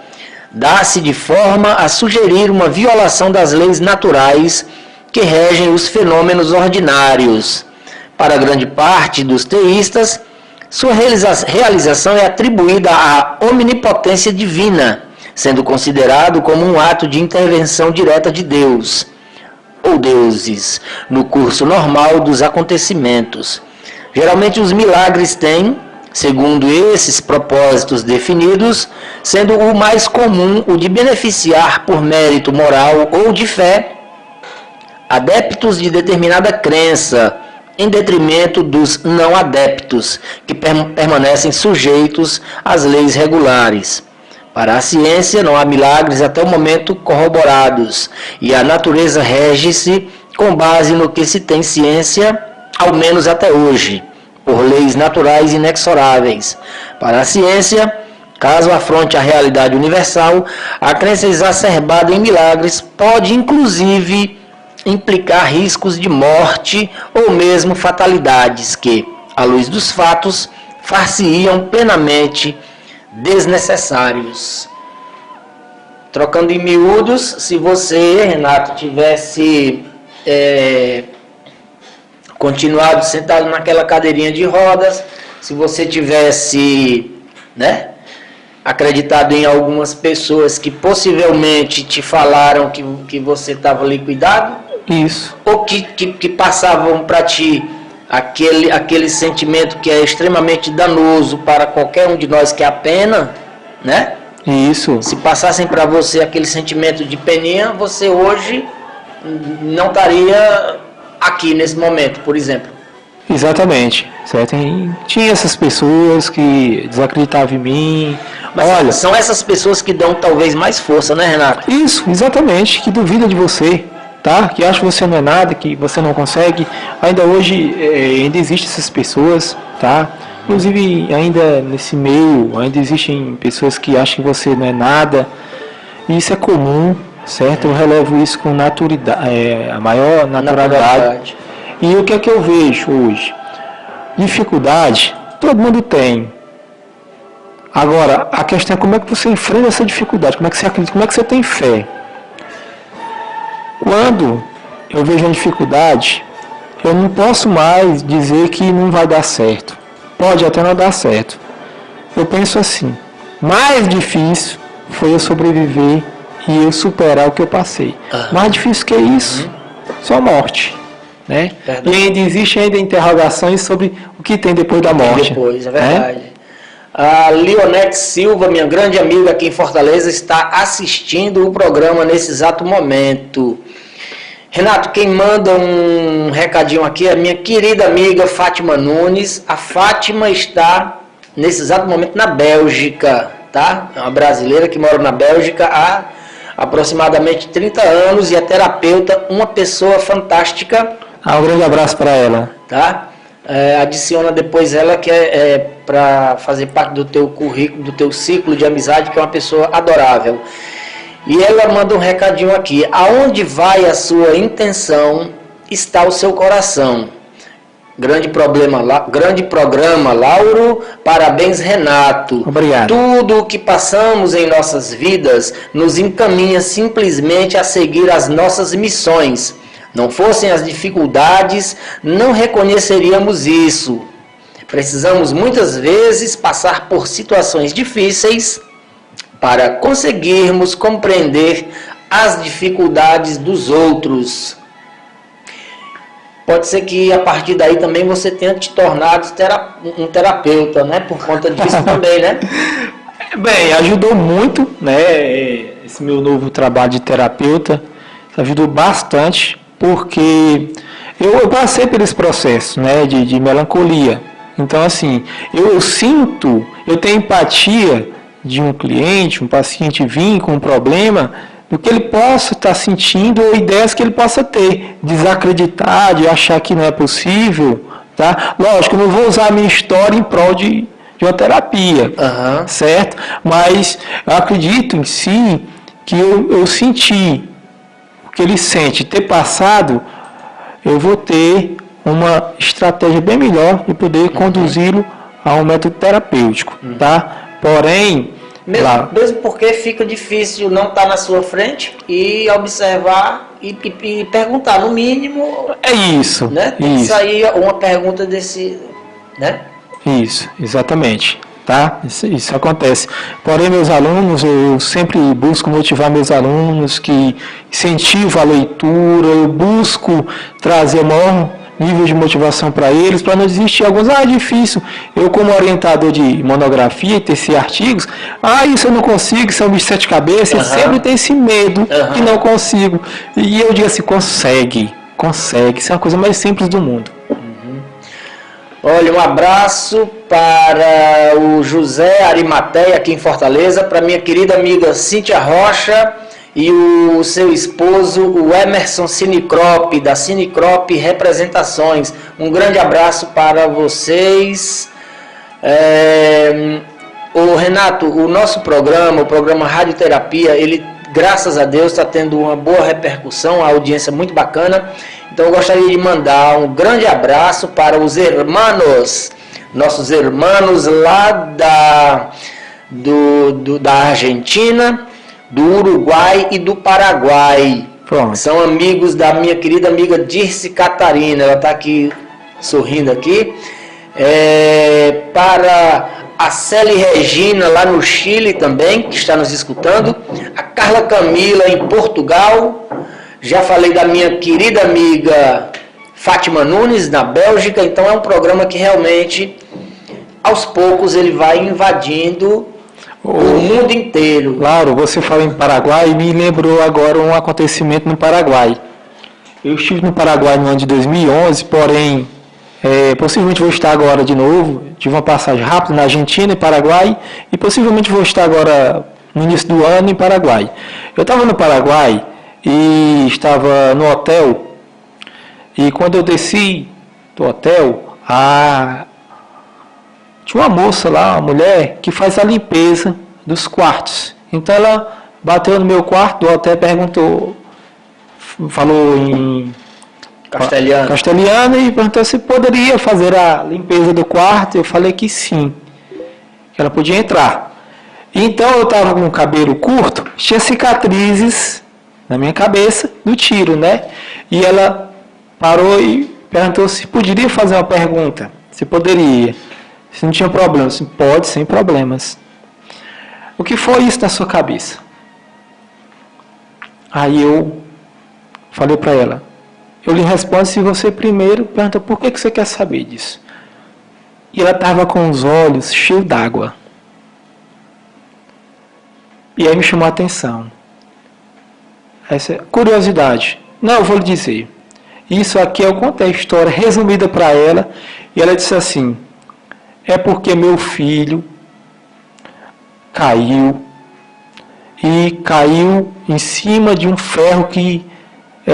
dá-se de forma a sugerir uma violação das leis naturais que regem os fenômenos ordinários. Para grande parte dos teístas, sua realização é atribuída à omnipotência divina, sendo considerado como um ato de intervenção direta de Deus, ou deuses, no curso normal dos acontecimentos. Geralmente os milagres têm, segundo esses propósitos definidos, sendo o mais comum o de beneficiar por mérito moral ou de fé adeptos de determinada crença, em detrimento dos não adeptos, que permanecem sujeitos às leis regulares. Para a ciência, não há milagres até o momento corroborados, e a natureza rege-se com base no que se tem ciência, ao menos até hoje, por leis naturais inexoráveis. Para a ciência, caso afronte a realidade universal, a crença exacerbada em milagres pode, inclusive, implicar riscos de morte ou mesmo fatalidades que, à luz dos fatos, far-se-iam plenamente desnecessários. Trocando em miúdos, se você, Renato, tivesse continuado sentado naquela cadeirinha de rodas, se você tivesse, acreditado em algumas pessoas que possivelmente te falaram que você estava liquidado, Isso. ou que passavam para ti aquele sentimento que é extremamente danoso para qualquer um de nós, que é a pena, Isso. Se passassem para você aquele sentimento de peninha, você hoje não estaria aqui nesse momento, por exemplo. Exatamente. Certo? E tinha essas pessoas que desacreditavam em mim. Mas olha, são essas pessoas que dão talvez mais força, né, Renato? Isso, exatamente, que duvida de você, tá? Que acha que você não é nada, que você não consegue. Ainda hoje, ainda existem essas pessoas, tá? Inclusive, ainda nesse meio, ainda existem pessoas que acham que você não é nada. E isso é comum, certo? Eu relevo isso com a maior naturalidade. E o que é que eu vejo hoje? Dificuldade, todo mundo tem. Agora, a questão é como é que você enfrenta essa dificuldade, como é que você acredita, como é que você tem fé. Quando eu vejo uma dificuldade, eu não posso mais dizer que não vai dar certo. Pode até não dar certo. Eu penso assim, mais difícil foi eu sobreviver e eu superar o que eu passei. Mais difícil que isso, só morte. Né? E ainda existe interrogações sobre o que tem depois da morte. Depois, é verdade. A Leonete Silva, minha grande amiga aqui em Fortaleza, está assistindo o programa nesse exato momento. Renato, quem manda um recadinho aqui é a minha querida amiga Fátima Nunes. A Fátima está nesse exato momento na Bélgica, tá? É uma brasileira que mora na Bélgica há aproximadamente 30 anos e é terapeuta, uma pessoa fantástica. Um grande abraço para ela. Tá? Adiciona depois ela, que para fazer parte do teu currículo, do teu ciclo de amizade, que é uma pessoa adorável. E ela manda um recadinho aqui. Aonde vai a sua intenção, está o seu coração. Grande programa, Lauro. Parabéns, Renato. Obrigado. Tudo o que passamos em nossas vidas nos encaminha simplesmente a seguir as nossas missões. Não fossem as dificuldades, não reconheceríamos isso. Precisamos muitas vezes passar por situações difíceis para conseguirmos compreender as dificuldades dos outros. Pode ser que a partir daí também você tenha te tornado um terapeuta, né? Por conta disso também, né? Bem, ajudou muito, né? Esse meu novo trabalho de terapeuta ajudou bastante, porque eu passei por esse processo, né? De melancolia. Então, assim, eu tenho empatia de um cliente, um paciente vir com um problema, do que ele possa estar sentindo ou ideias que ele possa ter, desacreditar, de achar que não é possível, tá? Lógico, eu não vou usar a minha história em prol de de uma terapia, certo? Mas eu acredito em si que eu senti o que ele sente, ter passado, eu vou ter uma estratégia bem melhor de poder conduzi-lo a um método terapêutico, tá? Porém, mesmo porque fica difícil não estar na sua frente e observar e perguntar, no mínimo... É isso. Né? Tem que sair uma pergunta desse... Né? Isso, exatamente. Tá? Isso acontece. Porém, meus alunos, eu sempre busco motivar meus alunos que incentivam a leitura, eu busco trazer o maior nível de motivação para eles, para não desistir. Alguns, é difícil. Eu, como orientador de monografia e TC artigos, isso eu não consigo, isso é um bicho de sete cabeças, sempre tem esse medo que não consigo. E eu digo assim, consegue, isso é a coisa mais simples do mundo. Olha, um abraço para o José Arimateia, aqui em Fortaleza, para minha querida amiga Cíntia Rocha e o seu esposo, o Emerson Cinicrop, da Cinicrop Representações. Um grande abraço para vocês. Renato, o nosso programa, o programa Radioterapia, ele, graças a Deus, está tendo uma boa repercussão, a audiência muito bacana. Então eu gostaria de mandar um grande abraço para os nossos irmãos lá da Argentina, do Uruguai e do Paraguai. Pronto. São amigos da minha querida amiga Dirce Catarina, ela está aqui sorrindo aqui. Para a Célia Regina lá no Chile também, que está nos escutando. A Carla Camila em Portugal. Já falei da minha querida amiga Fátima Nunes, na Bélgica. Então é um programa que realmente, aos poucos, ele vai invadindo o mundo inteiro. Claro, você fala em Paraguai e me lembrou agora um acontecimento no Paraguai. Eu estive no Paraguai no ano de 2011, porém, possivelmente vou estar agora de novo. Tive uma passagem rápida na Argentina e Paraguai e possivelmente vou estar agora no início do ano em Paraguai. Eu estava no Paraguai e estava no hotel, e quando eu desci do hotel, tinha uma moça lá, uma mulher, que faz a limpeza dos quartos. Então ela bateu no meu quarto do hotel e perguntou, falou em castelhano e perguntou se poderia fazer a limpeza do quarto. Eu falei que sim, que ela podia entrar. Então eu estava com o cabelo curto, tinha cicatrizes na minha cabeça, do tiro, né? E ela parou e perguntou se poderia fazer uma pergunta, se poderia, se não tinha problema. Se pode, sem problemas. O que foi isso na sua cabeça? Aí eu falei para ela, eu lhe respondo se você primeiro pergunta por que você quer saber disso. E ela estava com os olhos cheios d'água. E aí me chamou a atenção. Essa curiosidade. Não, eu vou lhe dizer. Isso aqui eu contei a história resumida para ela. E ela disse assim, é porque meu filho caiu. E caiu em cima de um ferro que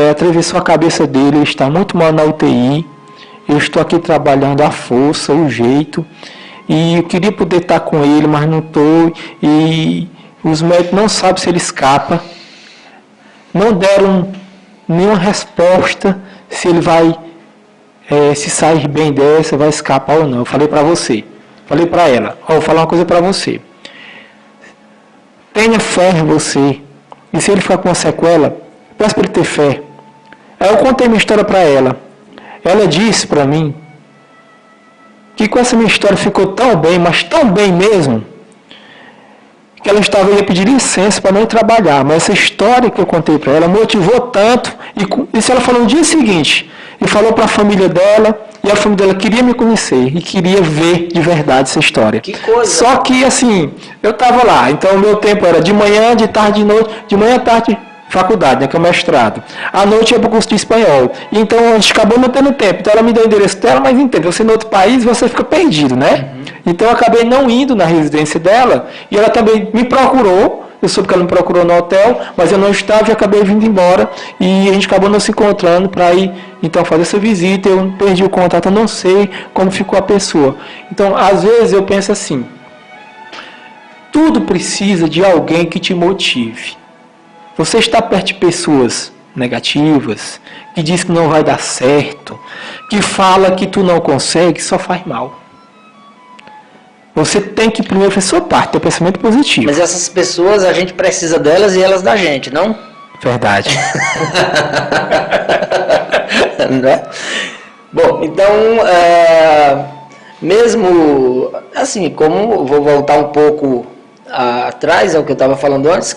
atravessou a cabeça dele. Ele está muito mal na UTI. Eu estou aqui trabalhando à força, o jeito. E eu queria poder estar com ele, mas não estou. E os médicos não sabem se ele escapa. Não deram nenhuma resposta se ele vai se sair bem dessa, vai escapar ou não. Eu falei para você, falei para ela, vou falar uma coisa para você. Tenha fé em você. E se ele ficar com uma sequela, peça para ele ter fé. Aí eu contei minha história para ela. Ela disse para mim que com essa minha história ficou tão bem, mas tão bem mesmo, que ela ia pedir licença para não ir trabalhar. Mas essa história que eu contei para ela motivou tanto. E isso ela falou no dia seguinte. E falou para a família dela. E a família dela queria me conhecer. E queria ver de verdade essa história. Que coisa! Só que, assim, eu estava lá. Então, o meu tempo era de manhã, de tarde, de noite. De manhã, tarde, faculdade, né, que é o mestrado. À noite, eu ia para o curso de espanhol. Então, a gente acabou não tendo tempo. Então, ela me deu o endereço dela, mas entende, você no outro país, você fica perdido, né? Então eu acabei não indo na residência dela e ela também me procurou eu soube que ela me procurou no hotel, mas eu não estava e acabei vindo embora, e a gente acabou não se encontrando para ir, então, fazer essa visita, eu perdi o contato, eu não sei como ficou a pessoa. Então, às vezes eu penso assim, tudo precisa de alguém que te motive. Você está perto de pessoas negativas, que diz que não vai dar certo, que fala que tu não consegue, só faz mal. Você tem que primeiro fazer sua parte, ter pensamento positivo. Mas essas pessoas, a gente precisa delas e elas da gente, não? Verdade. Não é? Bom, então, mesmo assim, como vou voltar um pouco atrás ao que eu estava falando antes,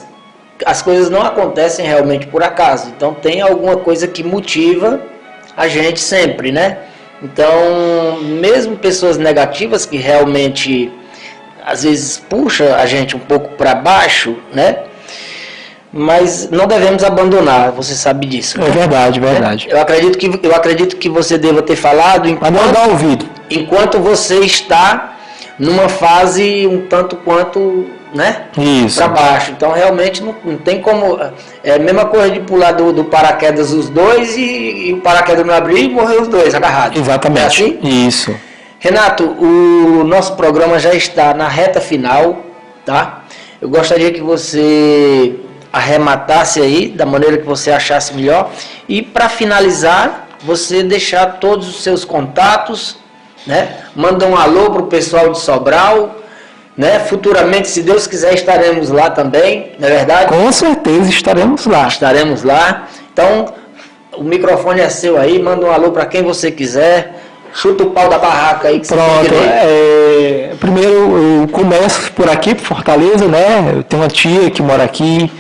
as coisas não acontecem realmente por acaso. Então tem alguma coisa que motiva a gente sempre, né? Então, mesmo pessoas negativas que realmente às vezes puxa a gente um pouco para baixo, né? Mas não devemos abandonar, você sabe disso. É verdade, verdade. Eu acredito que você deva ter falado Mas não dá ouvido. Enquanto você está numa fase um tanto quanto, né? Isso. Para baixo. Então realmente não tem como. É a mesma coisa de pular do paraquedas os dois e o paraquedas não abrir e morrer os dois agarrados. Exatamente. É assim? Isso. Renato, o nosso programa já está na reta final, tá? Eu gostaria que você arrematasse aí da maneira que você achasse melhor e para finalizar, você deixar todos os seus contatos, né? Manda um alô para o pessoal de Sobral, né? Futuramente, se Deus quiser, estaremos lá também, não é verdade? Com certeza estaremos lá. Estaremos lá. Então, o microfone é seu aí, manda um alô para quem você quiser. Chuta o pau da barraca aí que Pronto, você tem primeiro eu começo por aqui, por Fortaleza, né? Eu tenho uma tia que mora aqui,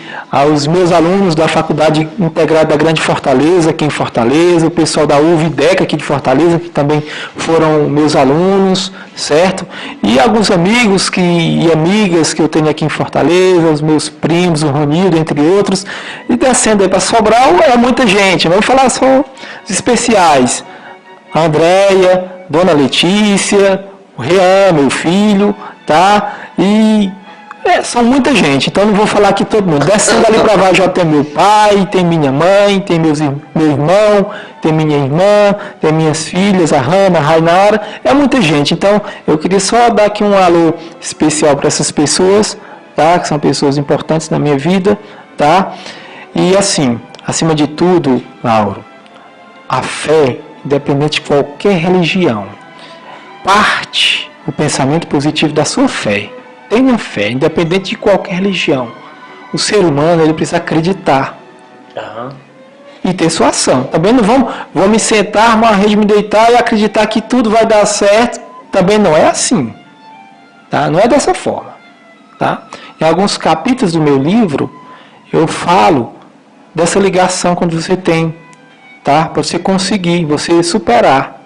os meus alunos da Faculdade Integrada da Grande Fortaleza, aqui em Fortaleza, o pessoal da UVDEC aqui de Fortaleza, que também foram meus alunos, certo? E alguns amigos e amigas que eu tenho aqui em Fortaleza, os meus primos, o Ronildo, entre outros. E descendo aí para Sobral, é muita gente, não vou falar só os especiais. A Andréia, Dona Letícia, o Rean, meu filho, tá? E são muita gente, então não vou falar aqui todo mundo. Descendo ali para baixo já tem meu pai, tem minha mãe, tem meu irmão, tem minha irmã, tem minhas filhas, a Hanna, a Rainara, é muita gente. Então eu queria só dar aqui um alô especial para essas pessoas, tá? Que são pessoas importantes na minha vida, tá? E assim, acima de tudo, Lauro, a fé, independente de qualquer religião, parte o pensamento positivo da sua fé. Tenha fé, independente de qualquer religião. O ser humano, ele precisa acreditar. E ter sua ação. Também não vou me sentar, armar uma rede, me deitar e acreditar que tudo vai dar certo. Também não é assim. Tá? Não é dessa forma. Tá? Em alguns capítulos do meu livro, eu falo dessa ligação quando você tem, tá? Para você conseguir, você superar.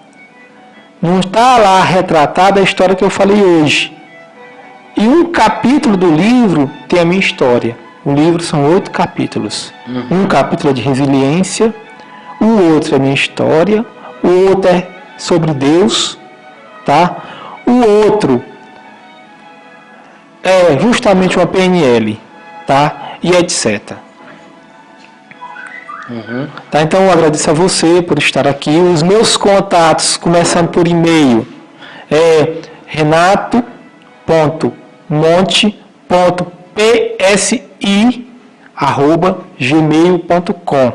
Não está lá retratada a história que eu falei hoje. E um capítulo do livro tem a minha história. O livro são 8 capítulos. Um capítulo é de resiliência, o outro é a minha história, o outro é sobre Deus, tá? O outro é justamente uma PNL, tá? E etc. Tá, então eu agradeço a você por estar aqui. Os meus contatos, começando por e-mail, é renato.monte.psi@gmail.com,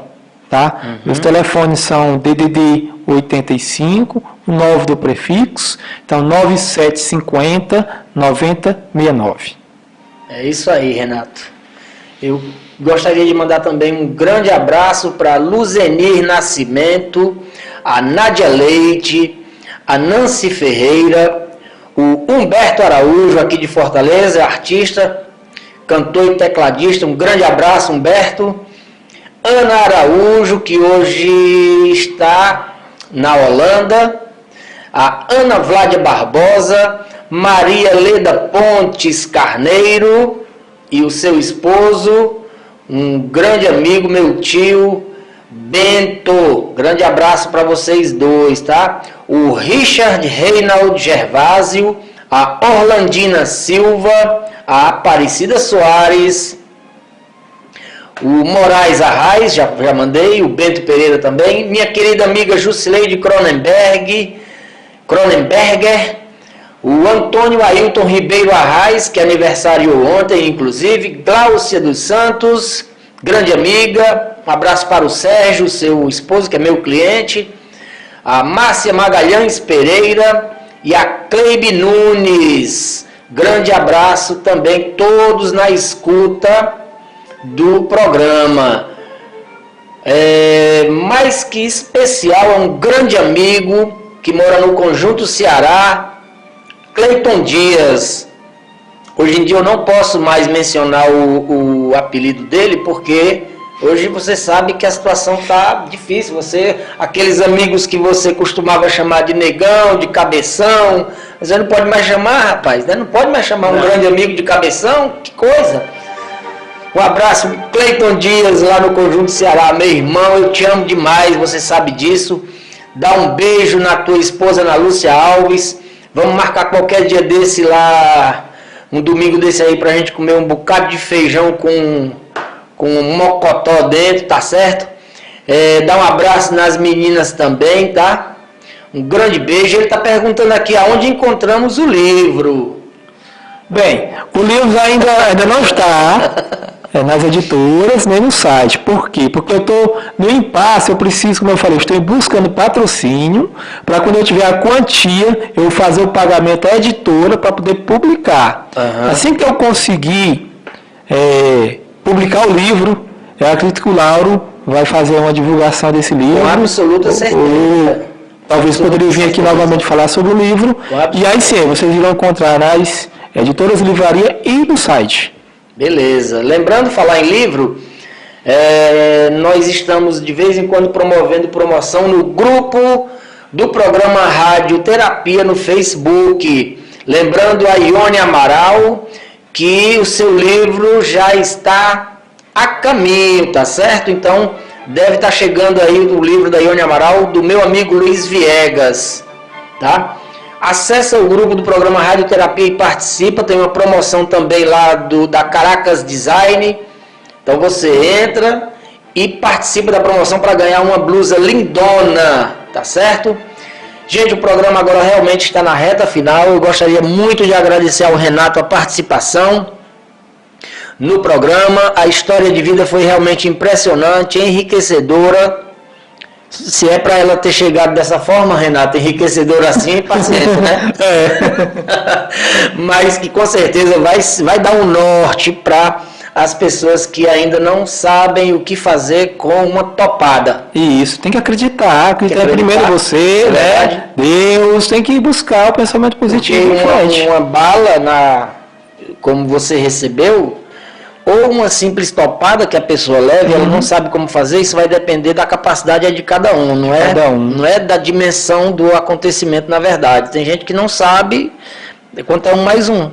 tá? Meus telefones são DDD 85, 9 do prefixo, então 9750 9069. É isso aí, Renato. Eu gostaria de mandar também um grande abraço para Luzenir Nascimento, a Nádia Leite, a Nancy Ferreira, o Humberto Araújo, aqui de Fortaleza, artista, cantor e tecladista. Um grande abraço, Humberto. Ana Araújo, que hoje está na Holanda. A Ana Vládia Barbosa, Maria Leda Pontes Carneiro e o seu esposo, um grande amigo, meu tio Bento. Grande abraço para vocês dois, tá? O Richard Reinald Gervásio, a Orlandina Silva, a Aparecida Soares o Moraes Arraes, já mandei, o Bento Pereira também, minha querida amiga Jusileide Cronenberger, o Antônio Ailton Ribeiro Arraes, que aniversariou ontem, inclusive, Gláucia dos Santos, grande amiga, um abraço para o Sérgio, seu esposo, que é meu cliente, a Márcia Magalhães Pereira e a Cleibe Nunes, grande abraço também, todos na escuta do programa. Mais que especial, é um grande amigo que mora no Conjunto Ceará, Cleiton Dias. Hoje em dia eu não posso mais mencionar o apelido dele, porque hoje você sabe que a situação está difícil. Aqueles amigos que você costumava chamar de negão, de cabeção, você não pode mais chamar, rapaz, né? Não pode mais chamar um grande amigo de cabeção, que coisa. Um abraço, Cleiton Dias, lá no Conjunto Ceará, meu irmão, eu te amo demais, você sabe disso. Dá um beijo na tua esposa, na Lúcia Alves. Vamos marcar qualquer dia desse lá, um domingo desse aí, pra gente comer um bocado de feijão com um mocotó dentro, tá certo? Dá um abraço nas meninas também, tá? Um grande beijo. Ele tá perguntando aqui aonde encontramos o livro. Bem, o livro ainda não está nas editoras, nem no site. Por quê? Porque eu estou no impasse, eu preciso, como eu falei, estou buscando patrocínio, para quando eu tiver a quantia, eu fazer o pagamento à editora para poder publicar. Uhum. Assim que eu conseguir publicar o livro, eu acredito que o Lauro vai fazer uma divulgação desse livro. Com absoluta certeza. Talvez poderia vir aqui novamente falar sobre o livro. E aí sim, vocês irão encontrar nas editoras de livraria e no site. Beleza. Lembrando, falar em livro, nós estamos de vez em quando promovendo promoção no grupo do programa Rádio Terapia no Facebook. Lembrando a Ione Amaral que o seu livro já está a caminho, tá certo? Então, deve estar chegando aí o livro da Ione Amaral, do meu amigo Luiz Viegas, tá? Acesse o grupo do programa Rádio Terapia e participa, tem uma promoção também lá da Caracas Design. Então você entra e participa da promoção para ganhar uma blusa lindona, tá certo? Gente, o programa agora realmente está na reta final. Eu gostaria muito de agradecer ao Renato a participação no programa. A história de vida foi realmente impressionante, enriquecedora. Se é para ela ter chegado dessa forma, Renato, enriquecedora assim, paciência, né? Mas que com certeza vai dar um norte para as pessoas que ainda não sabem o que fazer com uma topada. Isso, tem que acreditar primeiro você, né? Deus, tem que buscar o pensamento positivo. Uma bala como você recebeu, ou uma simples topada que a pessoa leve, ela não sabe como fazer, isso vai depender da capacidade de cada um, não é da dimensão do acontecimento, na verdade. Tem gente que não sabe quanto é 1 mais 1, não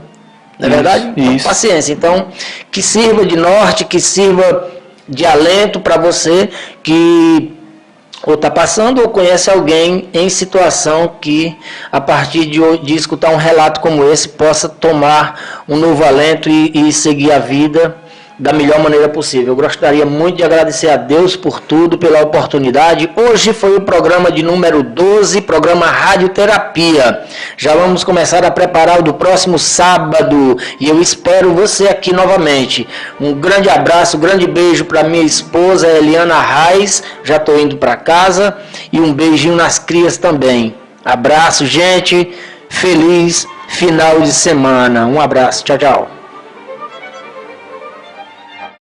é verdade? Então, paciência. Então, que sirva de norte, que sirva de alento para você que ou está passando ou conhece alguém em situação que, a partir de escutar um relato como esse, possa tomar um novo alento e seguir a vida da melhor maneira possível. Eu gostaria muito de agradecer a Deus por tudo, pela oportunidade. Hoje foi o programa de número 12, programa Rádio Terapia. Já vamos começar a preparar o do próximo sábado e eu espero você aqui novamente. Um grande abraço, um grande beijo para minha esposa Eliana Arraes, já estou indo para casa, e um beijinho nas crias também. Abraço, gente, feliz final de semana. Um abraço, tchau, tchau.